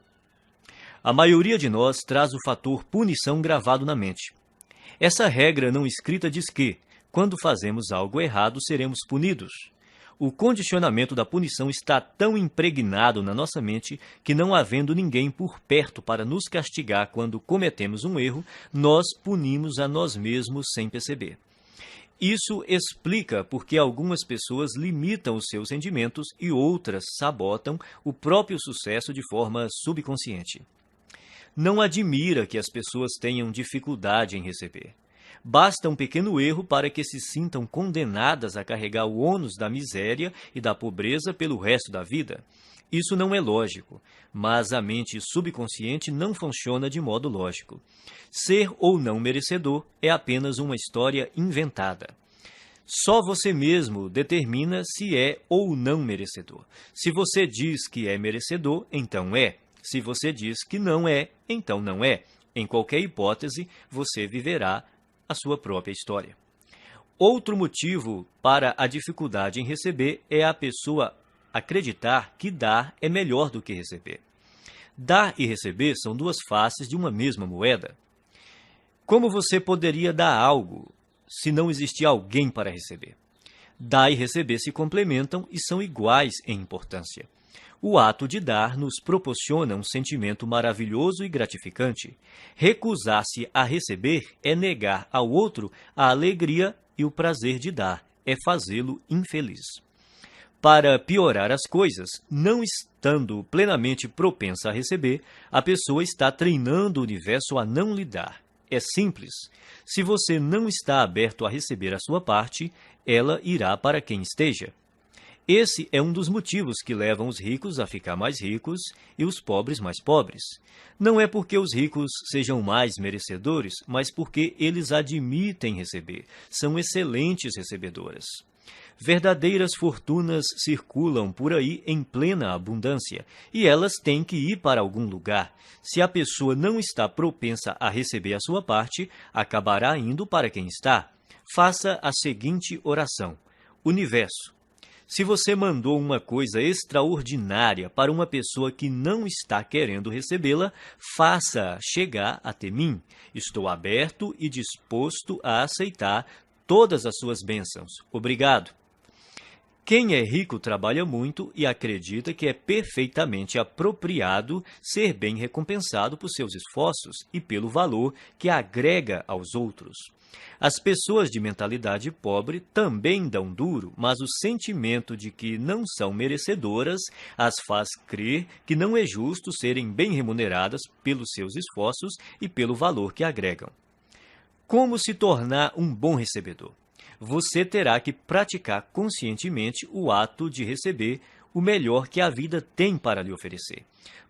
A maioria de nós traz o fator punição gravado na mente. Essa regra não escrita diz que, quando fazemos algo errado, seremos punidos. O condicionamento da punição está tão impregnado na nossa mente que, não havendo ninguém por perto para nos castigar quando cometemos um erro, nós punimos a nós mesmos sem perceber. Isso explica por que algumas pessoas limitam os seus rendimentos e outras sabotam o próprio sucesso de forma subconsciente. Não admira que as pessoas tenham dificuldade em receber. Basta um pequeno erro para que se sintam condenadas a carregar o ônus da miséria e da pobreza pelo resto da vida. Isso não é lógico, mas a mente subconsciente não funciona de modo lógico. Ser ou não merecedor é apenas uma história inventada. Só você mesmo determina se é ou não merecedor. Se você diz que é merecedor, então é. Se você diz que não é, então não é. Em qualquer hipótese, você viverá a sua própria história. Outro motivo para a dificuldade em receber é a pessoa acreditar que dar é melhor do que receber. Dar e receber são duas faces de uma mesma moeda. Como você poderia dar algo se não existir alguém para receber? Dar e receber se complementam e são iguais em importância. O ato de dar nos proporciona um sentimento maravilhoso e gratificante. Recusar-se a receber é negar ao outro a alegria e o prazer de dar, é fazê-lo infeliz. Para piorar as coisas, não estando plenamente propensa a receber, a pessoa está treinando o universo a não lhe dar. É simples. Se você não está aberto a receber a sua parte, ela irá para quem esteja. Esse é um dos motivos que levam os ricos a ficar mais ricos e os pobres mais pobres. Não é porque os ricos sejam mais merecedores, mas porque eles admitem receber, são excelentes recebedoras. Verdadeiras fortunas circulam por aí em plena abundância, e elas têm que ir para algum lugar. Se a pessoa não está propensa a receber a sua parte, acabará indo para quem está. Faça a seguinte oração: Universo, se você mandou uma coisa extraordinária para uma pessoa que não está querendo recebê-la, faça chegar até mim. Estou aberto e disposto a aceitar todas as suas bênçãos. Obrigado. Quem é rico trabalha muito e acredita que é perfeitamente apropriado ser bem recompensado por seus esforços e pelo valor que agrega aos outros. As pessoas de mentalidade pobre também dão duro, mas o sentimento de que não são merecedoras as faz crer que não é justo serem bem remuneradas pelos seus esforços e pelo valor que agregam. Como se tornar um bom recebedor? Você terá que praticar conscientemente o ato de receber o melhor que a vida tem para lhe oferecer.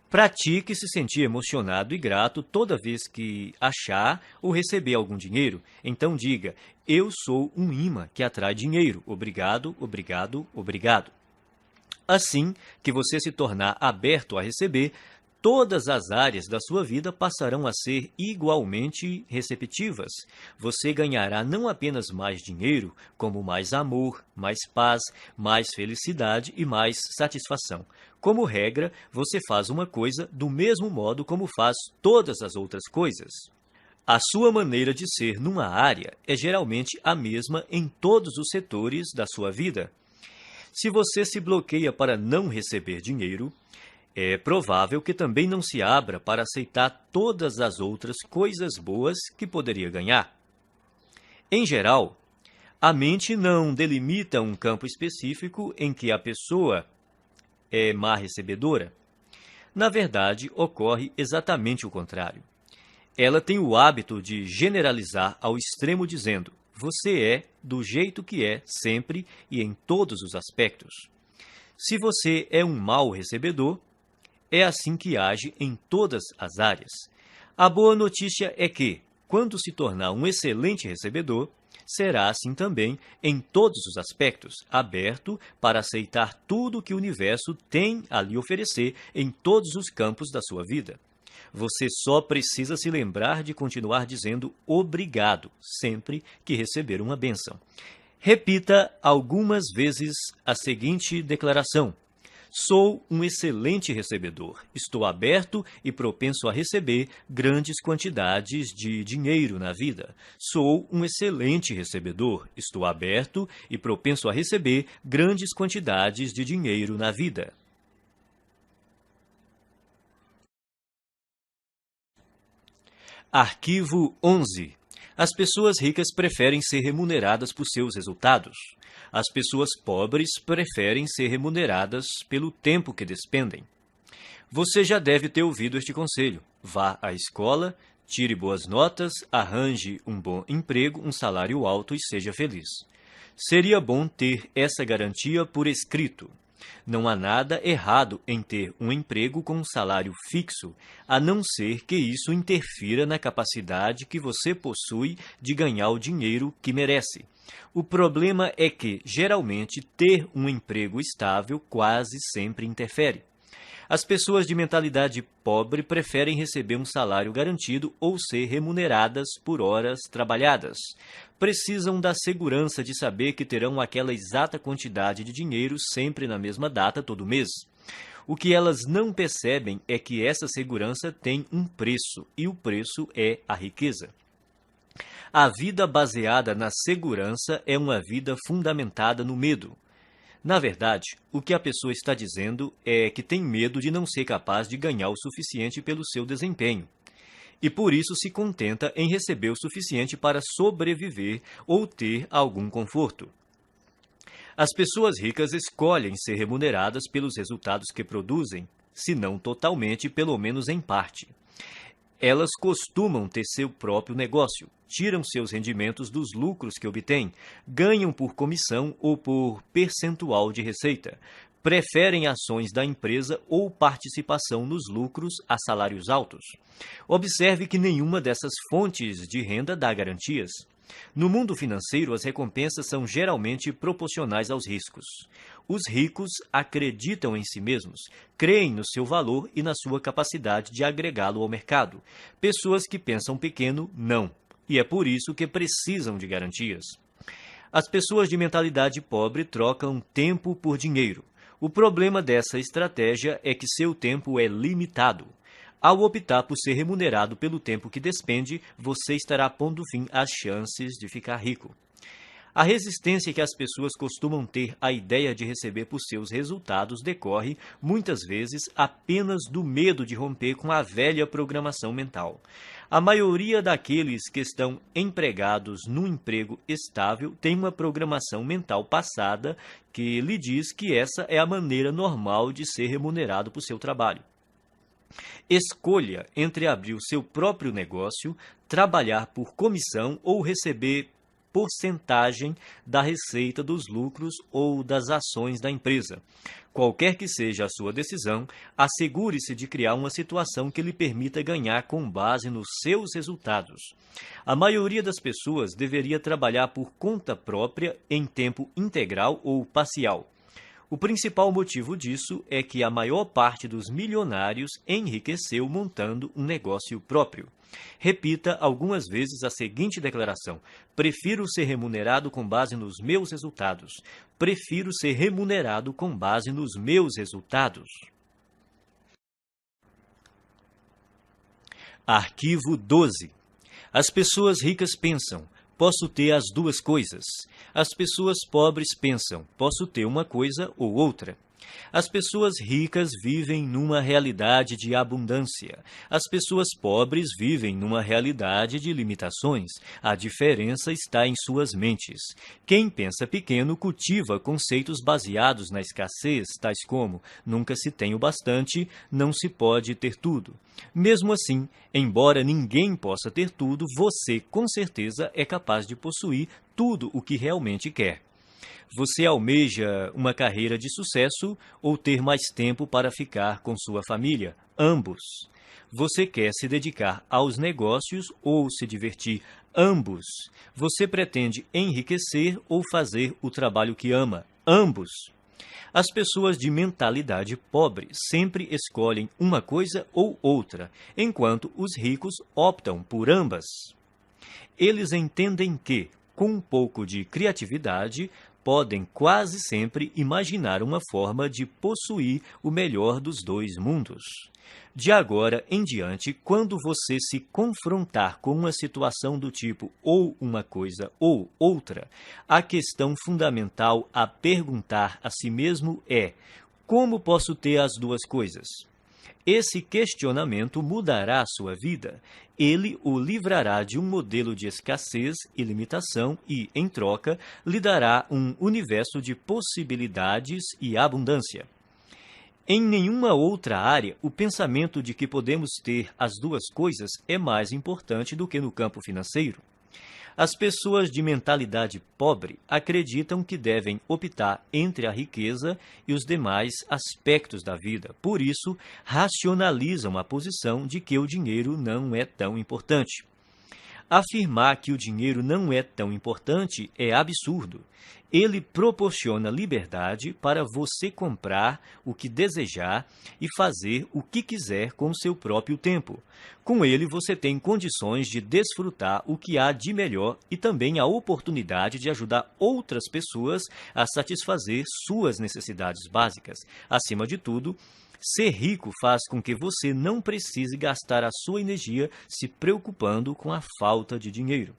Pratique se sentir emocionado e grato toda vez que achar ou receber algum dinheiro. Então diga: eu sou um imã que atrai dinheiro. Obrigado, obrigado, obrigado. Assim que você se tornar aberto a receber, todas as áreas da sua vida passarão a ser igualmente receptivas. Você ganhará não apenas mais dinheiro, como mais amor, mais paz, mais felicidade e mais satisfação. Como regra, você faz uma coisa do mesmo modo como faz todas as outras coisas. A sua maneira de ser numa área é geralmente a mesma em todos os setores da sua vida. Se você se bloqueia para não receber dinheiro, é provável que também não se abra para aceitar todas as outras coisas boas que poderia ganhar. Em geral, a mente não delimita um campo específico em que a pessoa é má recebedora. Na verdade, ocorre exatamente o contrário. Ela tem o hábito de generalizar ao extremo dizendo: você é do jeito que é sempre e em todos os aspectos. Se você é um mau recebedor, é assim que age em todas as áreas. A boa notícia é que, quando se tornar um excelente recebedor, será assim também em todos os aspectos, aberto para aceitar tudo que o universo tem a lhe oferecer em todos os campos da sua vida. Você só precisa se lembrar de continuar dizendo obrigado sempre que receber uma bênção. Repita algumas vezes a seguinte declaração: sou um excelente recebedor. Estou aberto e propenso a receber grandes quantidades de dinheiro na vida. Sou um excelente recebedor. Estou aberto e propenso a receber grandes quantidades de dinheiro na vida. Arquivo 11. As pessoas ricas preferem ser remuneradas por seus resultados. As pessoas pobres preferem ser remuneradas pelo tempo que despendem. Você já deve ter ouvido este conselho. Vá à escola, tire boas notas, arranje um bom emprego, um salário alto e seja feliz. Seria bom ter essa garantia por escrito. Não há nada errado em ter um emprego com um salário fixo, a não ser que isso interfira na capacidade que você possui de ganhar o dinheiro que merece. O problema é que, geralmente, ter um emprego estável quase sempre interfere. As pessoas de mentalidade pobre preferem receber um salário garantido ou ser remuneradas por horas trabalhadas. Precisam da segurança de saber que terão aquela exata quantidade de dinheiro sempre na mesma data todo mês. O que elas não percebem é que essa segurança tem um preço, e o preço é a riqueza. A vida baseada na segurança é uma vida fundamentada no medo. Na verdade, o que a pessoa está dizendo é que tem medo de não ser capaz de ganhar o suficiente pelo seu desempenho. E por isso se contenta em receber o suficiente para sobreviver ou ter algum conforto. As pessoas ricas escolhem ser remuneradas pelos resultados que produzem, se não totalmente, pelo menos em parte. Elas costumam ter seu próprio negócio, tiram seus rendimentos dos lucros que obtêm, ganham por comissão ou por percentual de receita, preferem ações da empresa ou participação nos lucros a salários altos. Observe que nenhuma dessas fontes de renda dá garantias. No mundo financeiro, as recompensas são geralmente proporcionais aos riscos. Os ricos acreditam em si mesmos, creem no seu valor e na sua capacidade de agregá-lo ao mercado. Pessoas que pensam pequeno, não. E é por isso que precisam de garantias. As pessoas de mentalidade pobre trocam tempo por dinheiro. O problema dessa estratégia é que seu tempo é limitado. Ao optar por ser remunerado pelo tempo que despende, você estará pondo fim às chances de ficar rico. A resistência que as pessoas costumam ter à ideia de receber por seus resultados decorre, muitas vezes, apenas do medo de romper com a velha programação mental. A maioria daqueles que estão empregados num emprego estável tem uma programação mental passada que lhe diz que essa é a maneira normal de ser remunerado por seu trabalho. Escolha entre abrir o seu próprio negócio, trabalhar por comissão ou receber porcentagem da receita dos lucros ou das ações da empresa. Qualquer que seja a sua decisão, assegure-se de criar uma situação que lhe permita ganhar com base nos seus resultados. A maioria das pessoas deveria trabalhar por conta própria em tempo integral ou parcial. O principal motivo disso é que a maior parte dos milionários enriqueceu montando um negócio próprio. Repita algumas vezes a seguinte declaração: prefiro ser remunerado com base nos meus resultados. Prefiro ser remunerado com base nos meus resultados. Arquivo 12. As pessoas ricas pensam: posso ter as duas coisas. As pessoas pobres pensam: posso ter uma coisa ou outra. As pessoas ricas vivem numa realidade de abundância. As pessoas pobres vivem numa realidade de limitações. A diferença está em suas mentes. Quem pensa pequeno cultiva conceitos baseados na escassez, tais como: nunca se tem o bastante, não se pode ter tudo. Mesmo assim, embora ninguém possa ter tudo, você com certeza é capaz de possuir tudo o que realmente quer. Você almeja uma carreira de sucesso ou ter mais tempo para ficar com sua família? Ambos. Você quer se dedicar aos negócios ou se divertir? Ambos. Você pretende enriquecer ou fazer o trabalho que ama? Ambos. As pessoas de mentalidade pobre sempre escolhem uma coisa ou outra, enquanto os ricos optam por ambas. Eles entendem que, com um pouco de criatividade, podem quase sempre imaginar uma forma de possuir o melhor dos dois mundos. De agora em diante, quando você se confrontar com uma situação do tipo ou uma coisa ou outra, a questão fundamental a perguntar a si mesmo é: como posso ter as duas coisas? Esse questionamento mudará a sua vida. Ele o livrará de um modelo de escassez e limitação e, em troca, lhe dará um universo de possibilidades e abundância. Em nenhuma outra área, o pensamento de que podemos ter as duas coisas é mais importante do que no campo financeiro. As pessoas de mentalidade pobre acreditam que devem optar entre a riqueza e os demais aspectos da vida. Por isso, racionalizam a posição de que o dinheiro não é tão importante. Afirmar que o dinheiro não é tão importante é absurdo. Ele proporciona liberdade para você comprar o que desejar e fazer o que quiser com seu próprio tempo. Com ele, você tem condições de desfrutar o que há de melhor e também a oportunidade de ajudar outras pessoas a satisfazer suas necessidades básicas. Acima de tudo, ser rico faz com que você não precise gastar a sua energia se preocupando com a falta de dinheiro.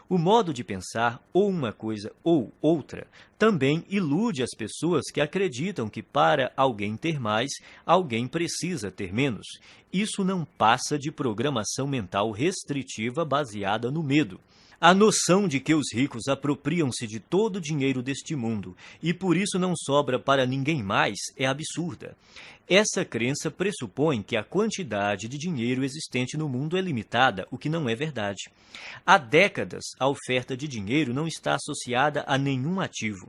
O modo de pensar, ou uma coisa ou outra, também ilude as pessoas que acreditam que para alguém ter mais, alguém precisa ter menos. Isso não passa de programação mental restritiva baseada no medo. A noção de que os ricos apropriam-se de todo o dinheiro deste mundo e por isso não sobra para ninguém mais é absurda. Essa crença pressupõe que a quantidade de dinheiro existente no mundo é limitada, o que não é verdade. Há décadas, a oferta de dinheiro não está associada a nenhum ativo.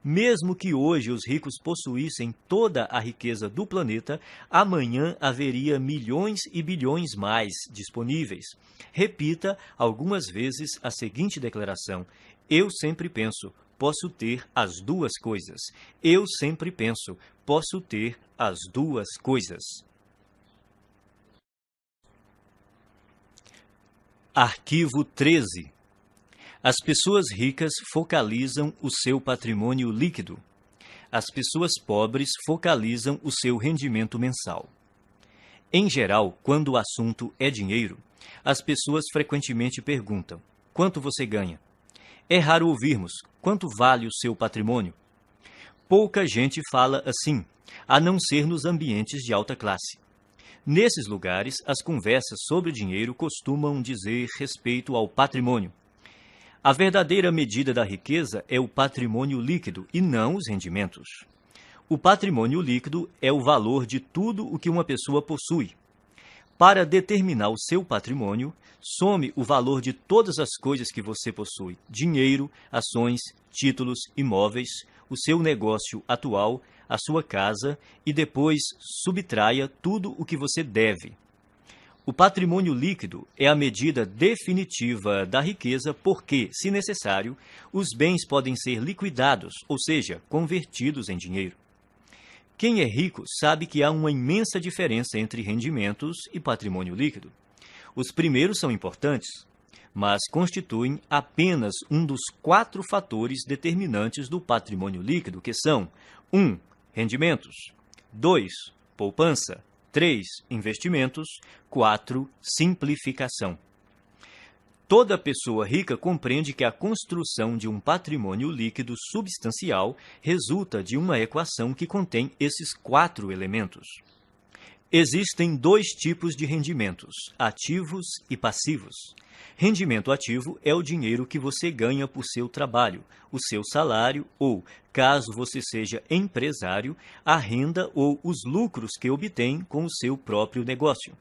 Mesmo que hoje os ricos possuíssem toda a riqueza do planeta, amanhã haveria milhões e bilhões mais disponíveis. Repita algumas vezes a seguinte declaração: eu sempre penso, posso ter as duas coisas. Eu sempre penso, posso ter as duas coisas. Arquivo 13. As pessoas ricas focalizam o seu patrimônio líquido. As pessoas pobres focalizam o seu rendimento mensal. Em geral, quando o assunto é dinheiro, as pessoas frequentemente perguntam: quanto você ganha? É raro ouvirmos: quanto vale o seu patrimônio? Pouca gente fala assim, a não ser nos ambientes de alta classe. Nesses lugares, as conversas sobre dinheiro costumam dizer respeito ao patrimônio. A verdadeira medida da riqueza é o patrimônio líquido e não os rendimentos. O patrimônio líquido é o valor de tudo o que uma pessoa possui. Para determinar o seu patrimônio, some o valor de todas as coisas que você possui: dinheiro, ações, títulos, imóveis, o seu negócio atual, a sua casa, e depois subtraia tudo o que você deve. O patrimônio líquido é a medida definitiva da riqueza porque, se necessário, os bens podem ser liquidados, ou seja, convertidos em dinheiro. Quem é rico sabe que há uma imensa diferença entre rendimentos e patrimônio líquido. Os primeiros são importantes, mas constituem apenas um dos 4 fatores determinantes do patrimônio líquido, que são: 1. Rendimentos, 2. Poupança, 3. Investimentos, 4. Simplificação. Toda pessoa rica compreende que a construção de um patrimônio líquido substancial resulta de uma equação que contém esses 4 elementos. Existem 2 tipos de rendimentos: ativos e passivos. Rendimento ativo é o dinheiro que você ganha por seu trabalho, o seu salário ou, caso você seja empresário, a renda ou os lucros que obtém com o seu próprio negócio.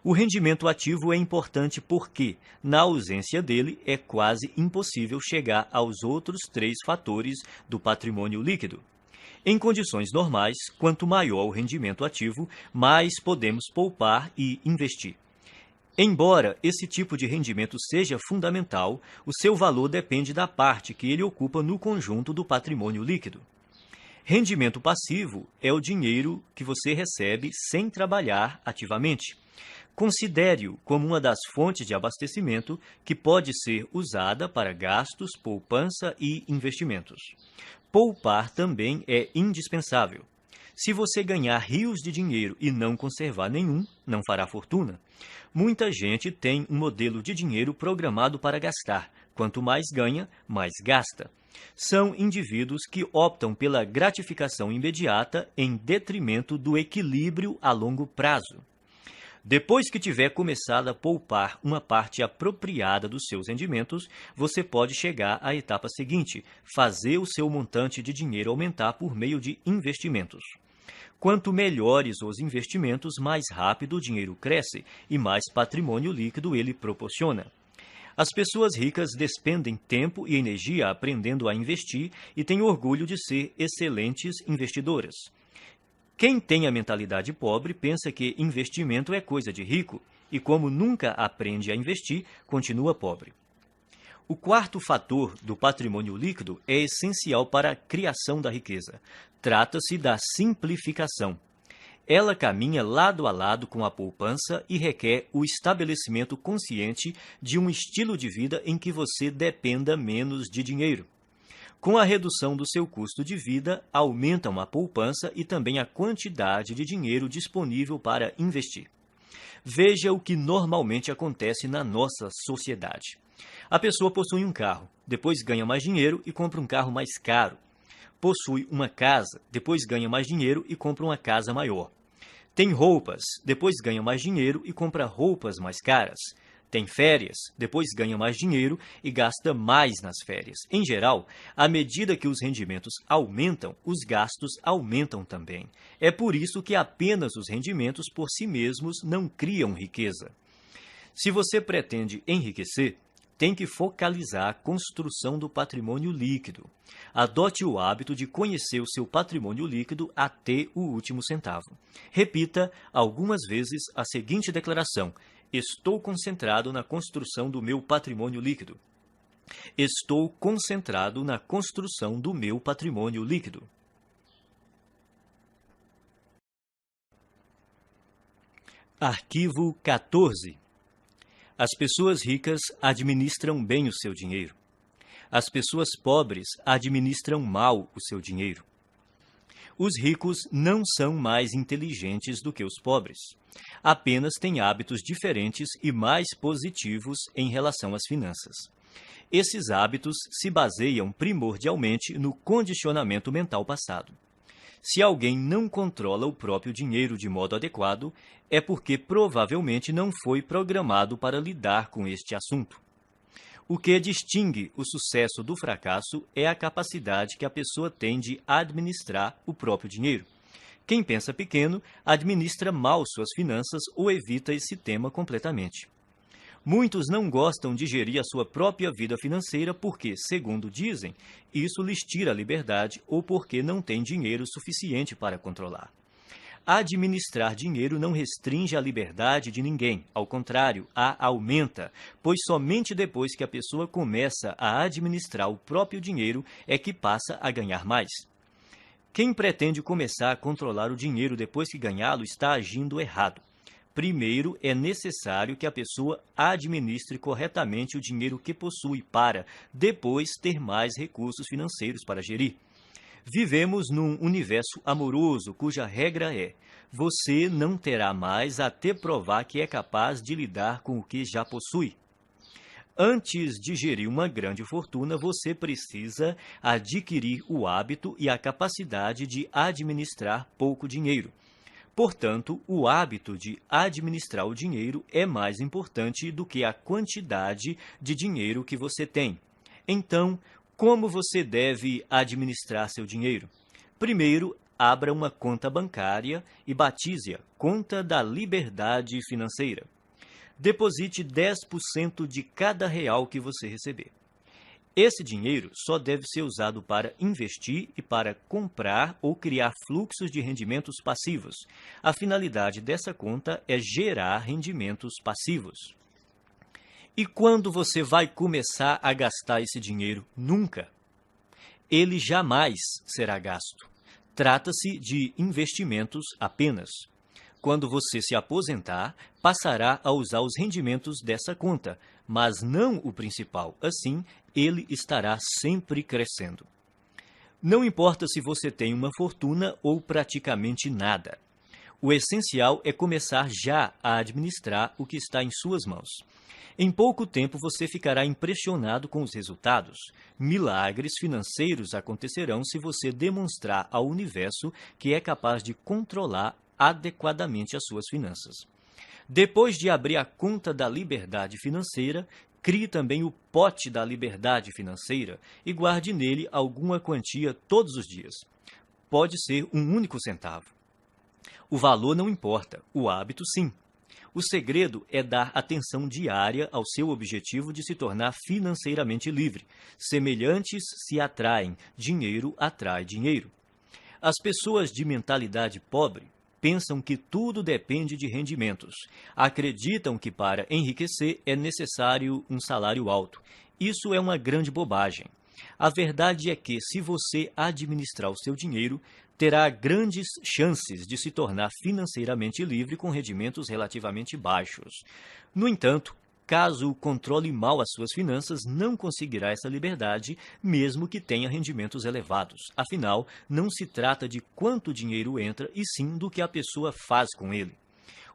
O rendimento ativo é importante porque, na ausência dele, é quase impossível chegar aos outros 3 fatores do patrimônio líquido. Em condições normais, quanto maior o rendimento ativo, mais podemos poupar e investir. Embora esse tipo de rendimento seja fundamental, o seu valor depende da parte que ele ocupa no conjunto do patrimônio líquido. Rendimento passivo é o dinheiro que você recebe sem trabalhar ativamente. Considere-o como uma das fontes de abastecimento que pode ser usada para gastos, poupança e investimentos. Poupar também é indispensável. Se você ganhar rios de dinheiro e não conservar nenhum, não fará fortuna. Muita gente tem um modelo de dinheiro programado para gastar. Quanto mais ganha, mais gasta. São indivíduos que optam pela gratificação imediata em detrimento do equilíbrio a longo prazo. Depois que tiver começado a poupar uma parte apropriada dos seus rendimentos, você pode chegar à etapa seguinte, fazer o seu montante de dinheiro aumentar por meio de investimentos. Quanto melhores os investimentos, mais rápido o dinheiro cresce e mais patrimônio líquido ele proporciona. As pessoas ricas despendem tempo e energia aprendendo a investir e têm orgulho de ser excelentes investidoras. Quem tem a mentalidade pobre pensa que investimento é coisa de rico e, como nunca aprende a investir, continua pobre. O quarto fator do patrimônio líquido é essencial para a criação da riqueza. Trata-se da simplificação. Ela caminha lado a lado com a poupança e requer o estabelecimento consciente de um estilo de vida em que você dependa menos de dinheiro. Com a redução do seu custo de vida, aumentam a poupança e também a quantidade de dinheiro disponível para investir. Veja o que normalmente acontece na nossa sociedade. A pessoa possui um carro, depois ganha mais dinheiro e compra um carro mais caro. Possui uma casa, depois ganha mais dinheiro e compra uma casa maior. Tem roupas, depois ganha mais dinheiro e compra roupas mais caras. Tem férias, depois ganha mais dinheiro e gasta mais nas férias. Em geral, à medida que os rendimentos aumentam, os gastos aumentam também. É por isso que apenas os rendimentos por si mesmos não criam riqueza. Se você pretende enriquecer, tem que focalizar a construção do patrimônio líquido. Adote o hábito de conhecer o seu patrimônio líquido até o último centavo. Repita algumas vezes a seguinte declaração: estou concentrado na construção do meu patrimônio líquido. Estou concentrado na construção do meu patrimônio líquido. Arquivo 14. As pessoas ricas administram bem o seu dinheiro. As pessoas pobres administram mal o seu dinheiro. Os ricos não são mais inteligentes do que os pobres. Apenas têm hábitos diferentes e mais positivos em relação às finanças. Esses hábitos se baseiam primordialmente no condicionamento mental passado. Se alguém não controla o próprio dinheiro de modo adequado, é porque provavelmente não foi programado para lidar com este assunto. O que distingue o sucesso do fracasso é a capacidade que a pessoa tem de administrar o próprio dinheiro. Quem pensa pequeno administra mal suas finanças ou evita esse tema completamente. Muitos não gostam de gerir a sua própria vida financeira porque, segundo dizem, isso lhes tira a liberdade ou porque não têm dinheiro suficiente para controlar. Administrar dinheiro não restringe a liberdade de ninguém, ao contrário, a aumenta, pois somente depois que a pessoa começa a administrar o próprio dinheiro é que passa a ganhar mais. Quem pretende começar a controlar o dinheiro depois que ganhá-lo está agindo errado. Primeiro, é necessário que a pessoa administre corretamente o dinheiro que possui para, depois, ter mais recursos financeiros para gerir. Vivemos num universo amoroso cuja regra é: você não terá mais até provar que é capaz de lidar com o que já possui. Antes de gerir uma grande fortuna, você precisa adquirir o hábito e a capacidade de administrar pouco dinheiro. Portanto, o hábito de administrar o dinheiro é mais importante do que a quantidade de dinheiro que você tem. Então, como você deve administrar seu dinheiro? Primeiro, abra uma conta bancária e batize-a Conta da Liberdade Financeira. Deposite 10% de cada real que você receber. Esse dinheiro só deve ser usado para investir e para comprar ou criar fluxos de rendimentos passivos. A finalidade dessa conta é gerar rendimentos passivos. E quando você vai começar a gastar esse dinheiro? Nunca. Ele jamais será gasto. Trata-se de investimentos apenas. Quando você se aposentar, passará a usar os rendimentos dessa conta, mas não o principal. Assim, ele estará sempre crescendo. Não importa se você tem uma fortuna ou praticamente nada. O essencial é começar já a administrar o que está em suas mãos. Em pouco tempo você ficará impressionado com os resultados. Milagres financeiros acontecerão se você demonstrar ao universo que é capaz de controlar adequadamente as suas finanças. Depois de abrir a conta da liberdade financeira, crie também o pote da liberdade financeira e guarde nele alguma quantia todos os dias. Pode ser um único centavo. O valor não importa, o hábito sim. O segredo é dar atenção diária ao seu objetivo de se tornar financeiramente livre. Semelhantes se atraem, dinheiro atrai dinheiro. As pessoas de mentalidade pobre pensam que tudo depende de rendimentos. Acreditam que para enriquecer é necessário um salário alto. Isso é uma grande bobagem. A verdade é que, se você administrar o seu dinheiro, terá grandes chances de se tornar financeiramente livre com rendimentos relativamente baixos. No entanto, caso controle mal as suas finanças, não conseguirá essa liberdade, mesmo que tenha rendimentos elevados. Afinal, não se trata de quanto dinheiro entra, e sim do que a pessoa faz com ele.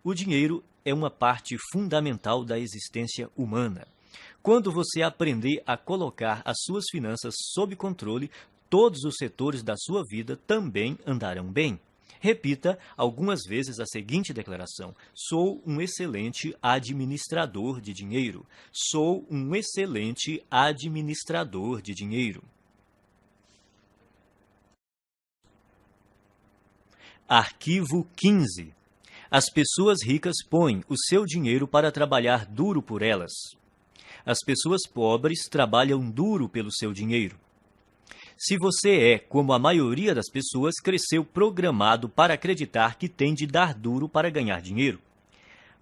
O dinheiro é uma parte fundamental da existência humana. Quando você aprender a colocar as suas finanças sob controle, todos os setores da sua vida também andarão bem. Repita algumas vezes a seguinte declaração: sou um excelente administrador de dinheiro. Sou um excelente administrador de dinheiro. Arquivo 15. As pessoas ricas põem o seu dinheiro para trabalhar duro por elas. As pessoas pobres trabalham duro pelo seu dinheiro. Se você é, como a maioria das pessoas, cresceu programado para acreditar que tem de dar duro para ganhar dinheiro,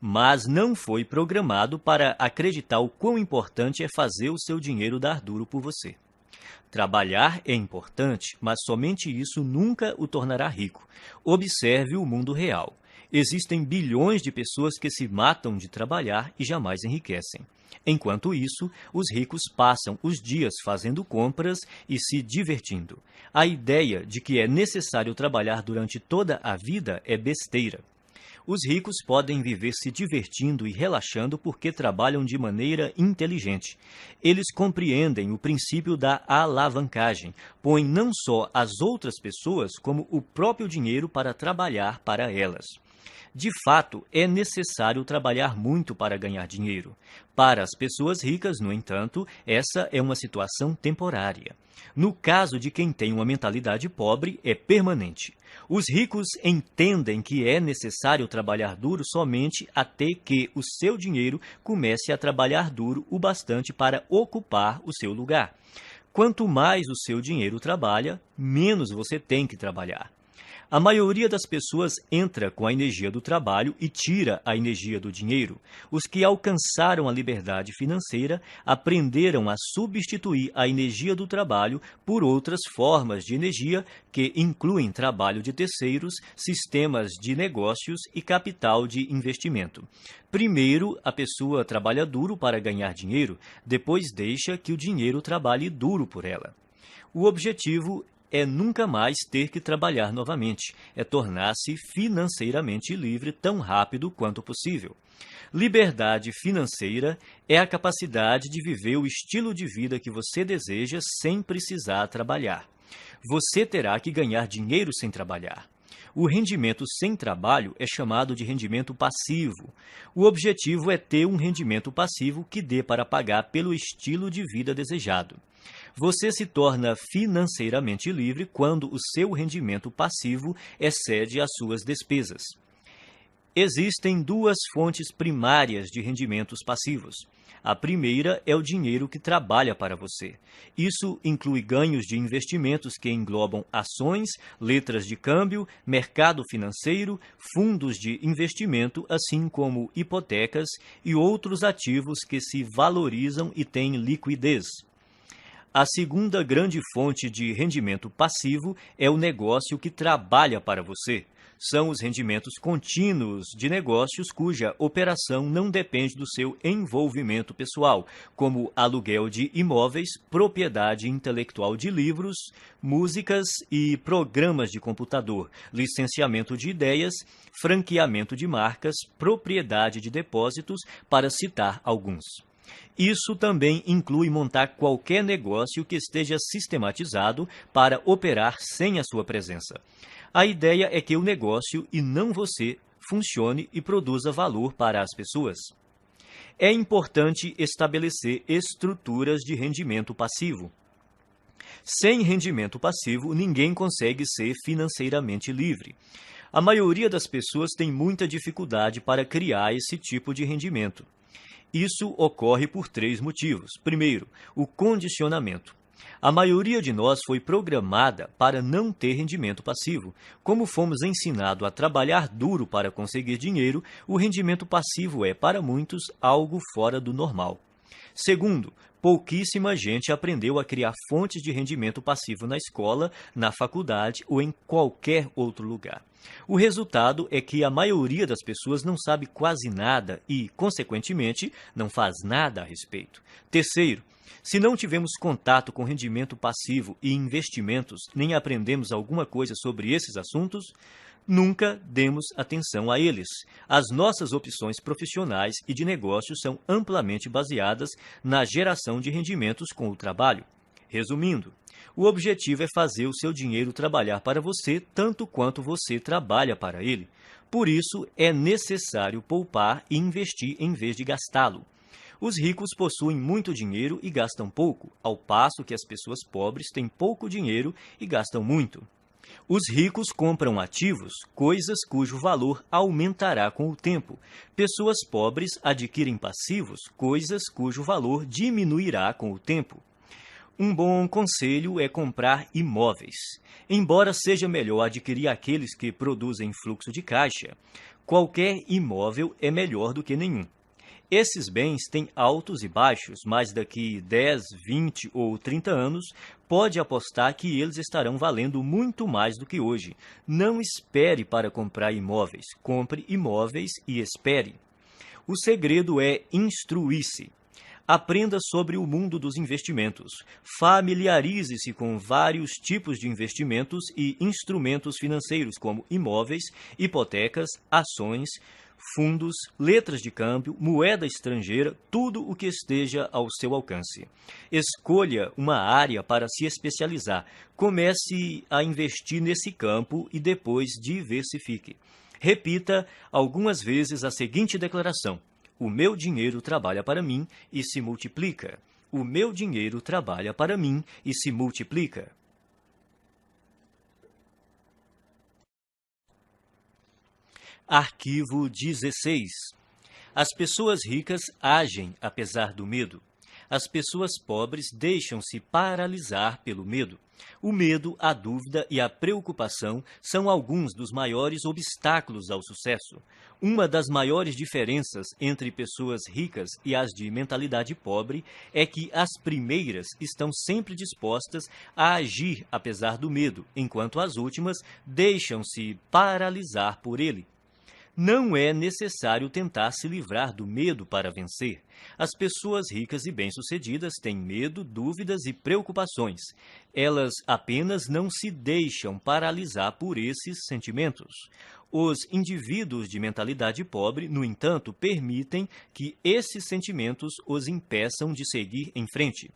mas não foi programado para acreditar o quão importante é fazer o seu dinheiro dar duro por você. Trabalhar é importante, mas somente isso nunca o tornará rico. Observe o mundo real. Existem bilhões de pessoas que se matam de trabalhar e jamais enriquecem. Enquanto isso, os ricos passam os dias fazendo compras e se divertindo. A ideia de que é necessário trabalhar durante toda a vida é besteira. Os ricos podem viver se divertindo e relaxando porque trabalham de maneira inteligente. Eles compreendem o princípio da alavancagem, põem não só as outras pessoas, como o próprio dinheiro para trabalhar para elas. De fato, é necessário trabalhar muito para ganhar dinheiro. Para as pessoas ricas, no entanto, essa é uma situação temporária. No caso de quem tem uma mentalidade pobre, é permanente. Os ricos entendem que é necessário trabalhar duro somente até que o seu dinheiro comece a trabalhar duro o bastante para ocupar o seu lugar. Quanto mais o seu dinheiro trabalha, menos você tem que trabalhar. A maioria das pessoas entra com a energia do trabalho e tira a energia do dinheiro. Os que alcançaram a liberdade financeira aprenderam a substituir a energia do trabalho por outras formas de energia que incluem trabalho de terceiros, sistemas de negócios e capital de investimento. Primeiro, a pessoa trabalha duro para ganhar dinheiro, depois deixa que o dinheiro trabalhe duro por ela. O objetivo é nunca mais ter que trabalhar novamente, é tornar-se financeiramente livre tão rápido quanto possível. Liberdade financeira é a capacidade de viver o estilo de vida que você deseja sem precisar trabalhar. Você terá que ganhar dinheiro sem trabalhar. O rendimento sem trabalho é chamado de rendimento passivo. O objetivo é ter um rendimento passivo que dê para pagar pelo estilo de vida desejado. Você se torna financeiramente livre quando o seu rendimento passivo excede as suas despesas. Existem duas fontes primárias de rendimentos passivos. A primeira é o dinheiro que trabalha para você. Isso inclui ganhos de investimentos que englobam ações, letras de câmbio, mercado financeiro, fundos de investimento, assim como hipotecas e outros ativos que se valorizam e têm liquidez. A segunda grande fonte de rendimento passivo é o negócio que trabalha para você. São os rendimentos contínuos de negócios cuja operação não depende do seu envolvimento pessoal, como aluguel de imóveis, propriedade intelectual de livros, músicas e programas de computador, licenciamento de ideias, franqueamento de marcas, propriedade de depósitos, para citar alguns. Isso também inclui montar qualquer negócio que esteja sistematizado para operar sem a sua presença. A ideia é que o negócio, e não você, funcione e produza valor para as pessoas. É importante estabelecer estruturas de rendimento passivo. Sem rendimento passivo, ninguém consegue ser financeiramente livre. A maioria das pessoas tem muita dificuldade para criar esse tipo de rendimento. Isso ocorre por 3 motivos. Primeiro, o condicionamento. A maioria de nós foi programada para não ter rendimento passivo. Como fomos ensinados a trabalhar duro para conseguir dinheiro, o rendimento passivo é, para muitos, algo fora do normal. Segundo, pouquíssima gente aprendeu a criar fontes de rendimento passivo na escola, na faculdade ou em qualquer outro lugar. O resultado é que a maioria das pessoas não sabe quase nada e, consequentemente, não faz nada a respeito. Terceiro, se não tivemos contato com rendimento passivo e investimentos, nem aprendemos alguma coisa sobre esses assuntos, nunca demos atenção a eles. As nossas opções profissionais e de negócios são amplamente baseadas na geração de rendimentos com o trabalho. Resumindo, o objetivo é fazer o seu dinheiro trabalhar para você tanto quanto você trabalha para ele. Por isso, é necessário poupar e investir em vez de gastá-lo. Os ricos possuem muito dinheiro e gastam pouco, ao passo que as pessoas pobres têm pouco dinheiro e gastam muito. Os ricos compram ativos, coisas cujo valor aumentará com o tempo. Pessoas pobres adquirem passivos, coisas cujo valor diminuirá com o tempo. Um bom conselho é comprar imóveis. Embora seja melhor adquirir aqueles que produzem fluxo de caixa, qualquer imóvel é melhor do que nenhum. Esses bens têm altos e baixos, mas daqui 10, 20 ou 30 anos, pode apostar que eles estarão valendo muito mais do que hoje. Não espere para comprar imóveis. Compre imóveis e espere. O segredo é instruir-se. Aprenda sobre o mundo dos investimentos. Familiarize-se com vários tipos de investimentos e instrumentos financeiros, como imóveis, hipotecas, ações, fundos, letras de câmbio, moeda estrangeira, tudo o que esteja ao seu alcance. Escolha uma área para se especializar. Comece a investir nesse campo e depois diversifique. Repita algumas vezes a seguinte declaração: o meu dinheiro trabalha para mim e se multiplica. O meu dinheiro trabalha para mim e se multiplica. Arquivo 16. As pessoas ricas agem apesar do medo. As pessoas pobres deixam-se paralisar pelo medo. O medo, a dúvida e a preocupação são alguns dos maiores obstáculos ao sucesso. Uma das maiores diferenças entre pessoas ricas e as de mentalidade pobre é que as primeiras estão sempre dispostas a agir apesar do medo, enquanto as últimas deixam-se paralisar por ele. Não é necessário tentar se livrar do medo para vencer. As pessoas ricas e bem-sucedidas têm medo, dúvidas e preocupações. Elas apenas não se deixam paralisar por esses sentimentos. Os indivíduos de mentalidade pobre, no entanto, permitem que esses sentimentos os impeçam de seguir em frente.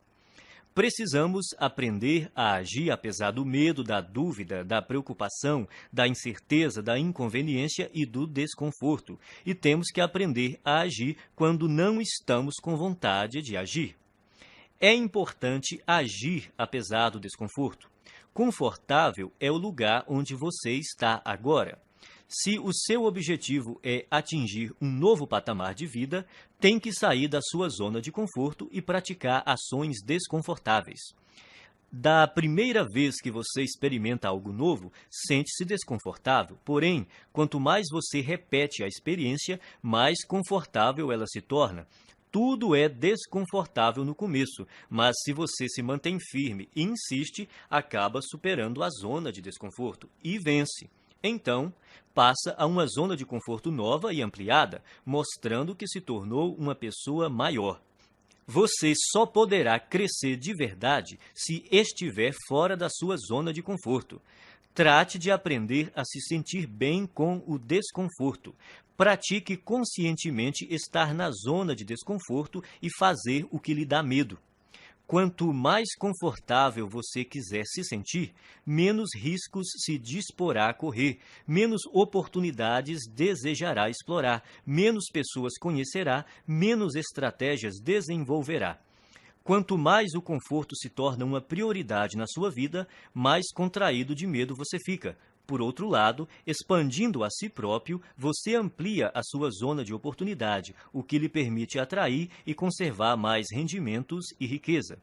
Precisamos aprender a agir apesar do medo, da dúvida, da preocupação, da incerteza, da inconveniência e do desconforto. E temos que aprender a agir quando não estamos com vontade de agir. É importante agir apesar do desconforto. Confortável é o lugar onde você está agora. Se o seu objetivo é atingir um novo patamar de vida, tem que sair da sua zona de conforto e praticar ações desconfortáveis. Da primeira vez que você experimenta algo novo, sente-se desconfortável. Porém, quanto mais você repete a experiência, mais confortável ela se torna. tudo é desconfortável no começo, mas se você se mantém firme e insiste, acaba superando a zona de desconforto e vence. Então, passa a uma zona de conforto nova e ampliada, mostrando que se tornou uma pessoa maior. Você só poderá crescer de verdade se estiver fora da sua zona de conforto. Trate de aprender a se sentir bem com o desconforto. Pratique conscientemente estar na zona de desconforto e fazer o que lhe dá medo. Quanto mais confortável você quiser se sentir, menos riscos se disporá a correr, menos oportunidades desejará explorar, menos pessoas conhecerá, menos estratégias desenvolverá. Quanto mais o conforto se torna uma prioridade na sua vida, mais contraído de medo você fica. Por outro lado, expandindo a si próprio, você amplia a sua zona de oportunidade, o que lhe permite atrair e conservar mais rendimentos e riqueza.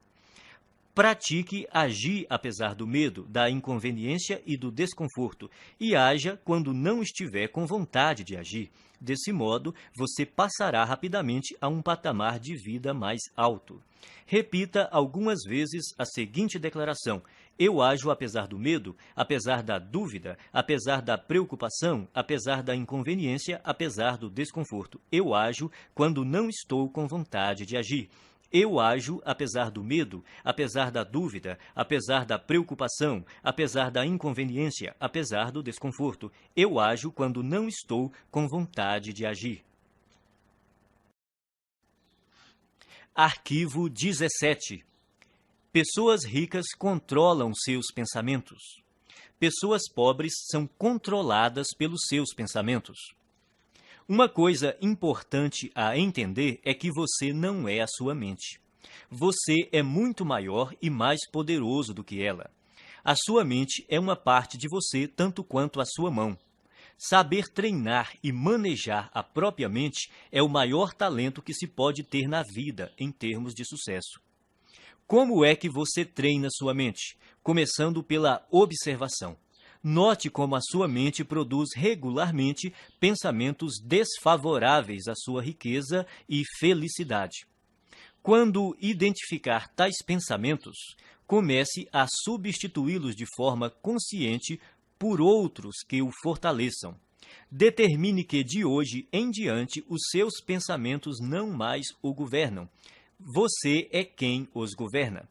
Pratique agir apesar do medo, da inconveniência e do desconforto, e haja quando não estiver com vontade de agir. Desse modo, você passará rapidamente a um patamar de vida mais alto. Repita algumas vezes a seguinte declaração: eu ajo apesar do medo, apesar da dúvida, apesar da preocupação, apesar da inconveniência, apesar do desconforto. Eu ajo quando não estou com vontade de agir. Eu ajo apesar do medo, apesar da dúvida, apesar da preocupação, apesar da inconveniência, apesar do desconforto. Eu ajo quando não estou com vontade de agir. Arquivo 17. Pessoas ricas controlam seus pensamentos. Pessoas pobres são controladas pelos seus pensamentos. Uma coisa importante a entender é que você não é a sua mente. Você é muito maior e mais poderoso do que ela. A sua mente é uma parte de você tanto quanto a sua mão. Saber treinar e manejar a própria mente é o maior talento que se pode ter na vida em termos de sucesso. Como é que você treina sua mente? Começando pela observação. Note como a sua mente produz regularmente pensamentos desfavoráveis à sua riqueza e felicidade. Quando identificar tais pensamentos, comece a substituí-los de forma consciente por outros que o fortaleçam. Determine que de hoje em diante os seus pensamentos não mais o governam. Você é quem os governa.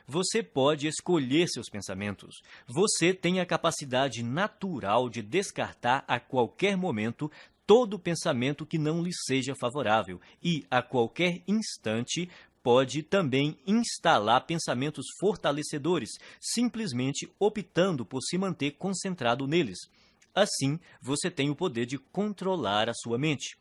Você pode escolher seus pensamentos. Você tem a capacidade natural de descartar a qualquer momento todo pensamento que não lhe seja favorável e, a qualquer instante, pode também instalar pensamentos fortalecedores, simplesmente optando por se manter concentrado neles. Assim, você tem o poder de controlar a sua mente.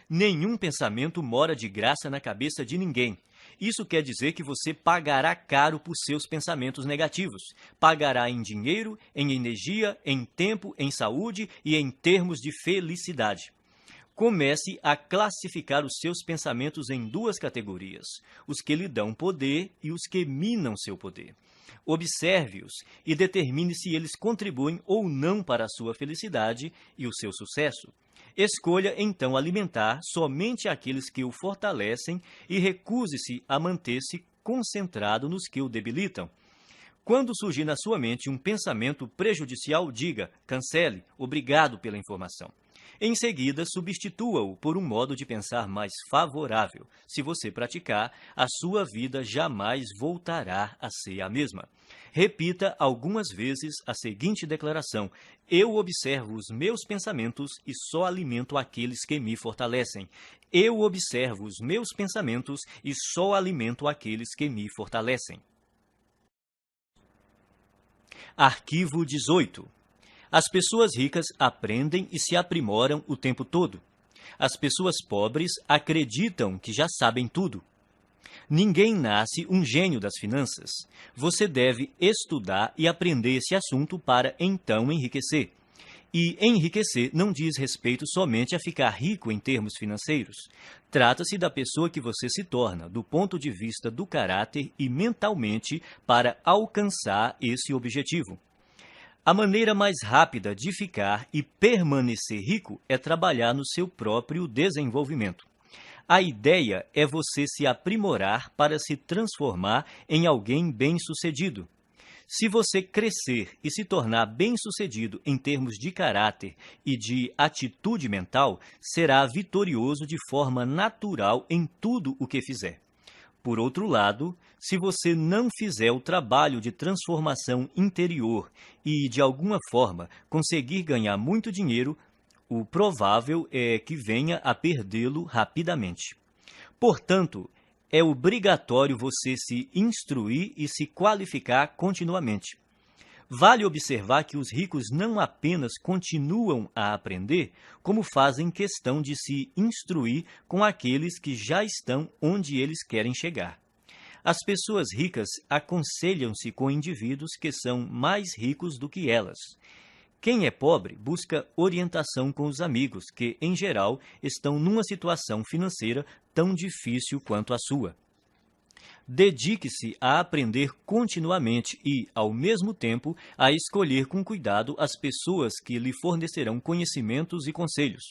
Nenhum pensamento mora de graça na cabeça de ninguém. Isso quer dizer que você pagará caro por seus pensamentos negativos. Pagará em dinheiro, em energia, em tempo, em saúde e em termos de felicidade. Comece a classificar os seus pensamentos em duas categorias: os que lhe dão poder e os que minam seu poder. Observe-os e determine se eles contribuem ou não para a sua felicidade e o seu sucesso. Escolha, então, alimentar somente aqueles que o fortalecem e recuse-se a manter-se concentrado nos que o debilitam. Quando surgir na sua mente um pensamento prejudicial, diga: cancele, obrigado pela informação. Em seguida, substitua-o por um modo de pensar mais favorável. Se você praticar, a sua vida jamais voltará a ser a mesma. Repita algumas vezes a seguinte declaração: eu observo os meus pensamentos e só alimento aqueles que me fortalecem. Eu observo os meus pensamentos e só alimento aqueles que me fortalecem. Arquivo 18. As pessoas ricas aprendem e se aprimoram o tempo todo. As pessoas pobres acreditam que já sabem tudo. Ninguém nasce um gênio das finanças. Você deve estudar e aprender esse assunto para então enriquecer. E enriquecer não diz respeito somente a ficar rico em termos financeiros. Trata-se da pessoa que você se torna, do ponto de vista do caráter e mentalmente, para alcançar esse objetivo. A maneira mais rápida de ficar e permanecer rico é trabalhar no seu próprio desenvolvimento. A ideia é você se aprimorar para se transformar em alguém bem-sucedido. Se você crescer e se tornar bem-sucedido em termos de caráter e de atitude mental, será vitorioso de forma natural em tudo o que fizer. Por outro lado, se você não fizer o trabalho de transformação interior e, de alguma forma, conseguir ganhar muito dinheiro, o provável é que venha a perdê-lo rapidamente. Portanto, é obrigatório você se instruir e se qualificar continuamente. Vale observar que os ricos não apenas continuam a aprender, como fazem questão de se instruir com aqueles que já estão onde eles querem chegar. As pessoas ricas aconselham-se com indivíduos que são mais ricos do que elas. Quem é pobre busca orientação com os amigos, que, em geral, estão numa situação financeira tão difícil quanto a sua. Dedique-se a aprender continuamente e, ao mesmo tempo, a escolher com cuidado as pessoas que lhe fornecerão conhecimentos e conselhos.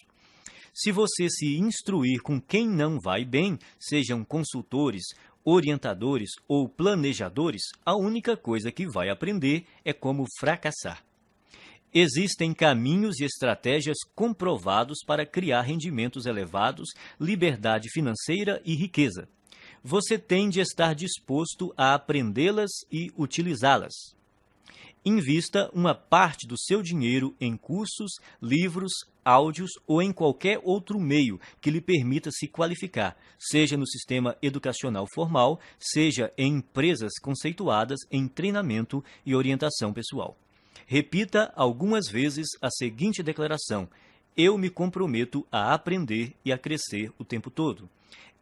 Se você se instruir com quem não vai bem, sejam consultores, orientadores ou planejadores, a única coisa que vai aprender é como fracassar. Existem caminhos e estratégias comprovados para criar rendimentos elevados, liberdade financeira e riqueza. Você tem de estar disposto a aprendê-las e utilizá-las. Invista uma parte do seu dinheiro em cursos, livros, áudios ou em qualquer outro meio que lhe permita se qualificar, seja no sistema educacional formal, seja em empresas conceituadas em treinamento e orientação pessoal. Repita algumas vezes a seguinte declaração: eu me comprometo a aprender e a crescer o tempo todo.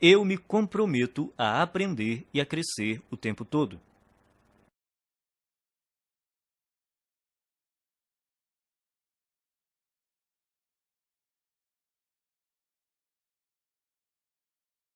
Eu me comprometo a aprender e a crescer o tempo todo.